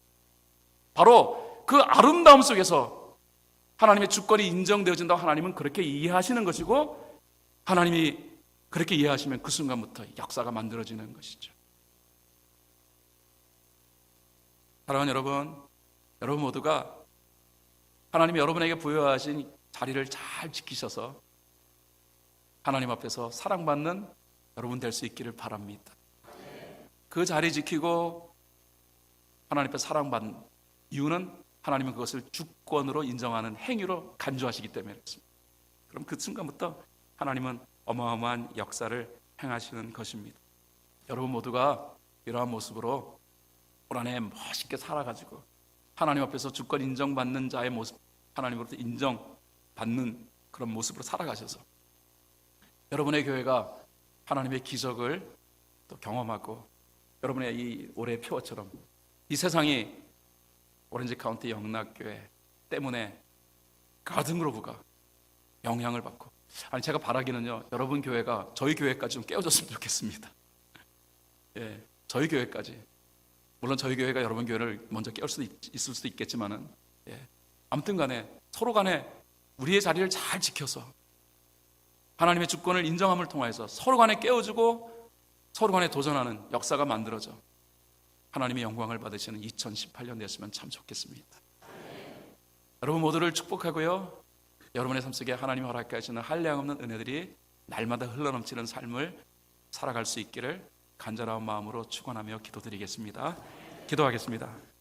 A: 바로 그 아름다움 속에서 하나님의 주권이 인정되어진다고 하나님은 그렇게 이해하시는 것이고, 하나님이 그렇게 이해하시면 그 순간부터 역사가 만들어지는 것이죠. 사랑하는 여러분 모두가 하나님이 여러분에게 부여하신 자리를 잘 지키셔서 하나님 앞에서 사랑받는 여러분 될 수 있기를 바랍니다. 그 자리 지키고 하나님 앞에 사랑받는 이유는 하나님은 그것을 주권으로 인정하는 행위로 간주하시기 때문에 그렇습니다. 그럼 그 순간부터 하나님은 어마어마한 역사를 행하시는 것입니다. 여러분 모두가 이러한 모습으로 올 한해 멋있게 살아가지고 하나님 앞에서 주권 인정받는 자의 모습, 하나님으로부터 인정받는 그런 모습으로 살아가셔서 여러분의 교회가 하나님의 기적을 또 경험하고 여러분의 이 올해의 표어처럼 이 세상이 오렌지 카운티 영락교회 때문에 가든그로브가 영향을 받고, 아니 제가 바라기는요, 여러분 교회가 저희 교회까지 좀 깨어졌으면 좋겠습니다. 예, 저희 교회까지. 물론 저희 교회가 여러분 교회를 먼저 깨울 수도 있을 수도 있겠지만은, 예, 아무튼 간에 서로 간에 우리의 자리를 잘 지켜서 하나님의 주권을 인정함을 통해서 서로 간에 깨워주고 서로 간에 도전하는 역사가 만들어져 하나님의 영광을 받으시는 2018년 됐으면 참 좋겠습니다. 여러분 모두를 축복하고요, 여러분의 삶 속에 하나님이 허락하시는 한량없는 은혜들이 날마다 흘러넘치는 삶을 살아갈 수 있기를 간절한 마음으로 축원하며 기도드리겠습니다. 기도하겠습니다.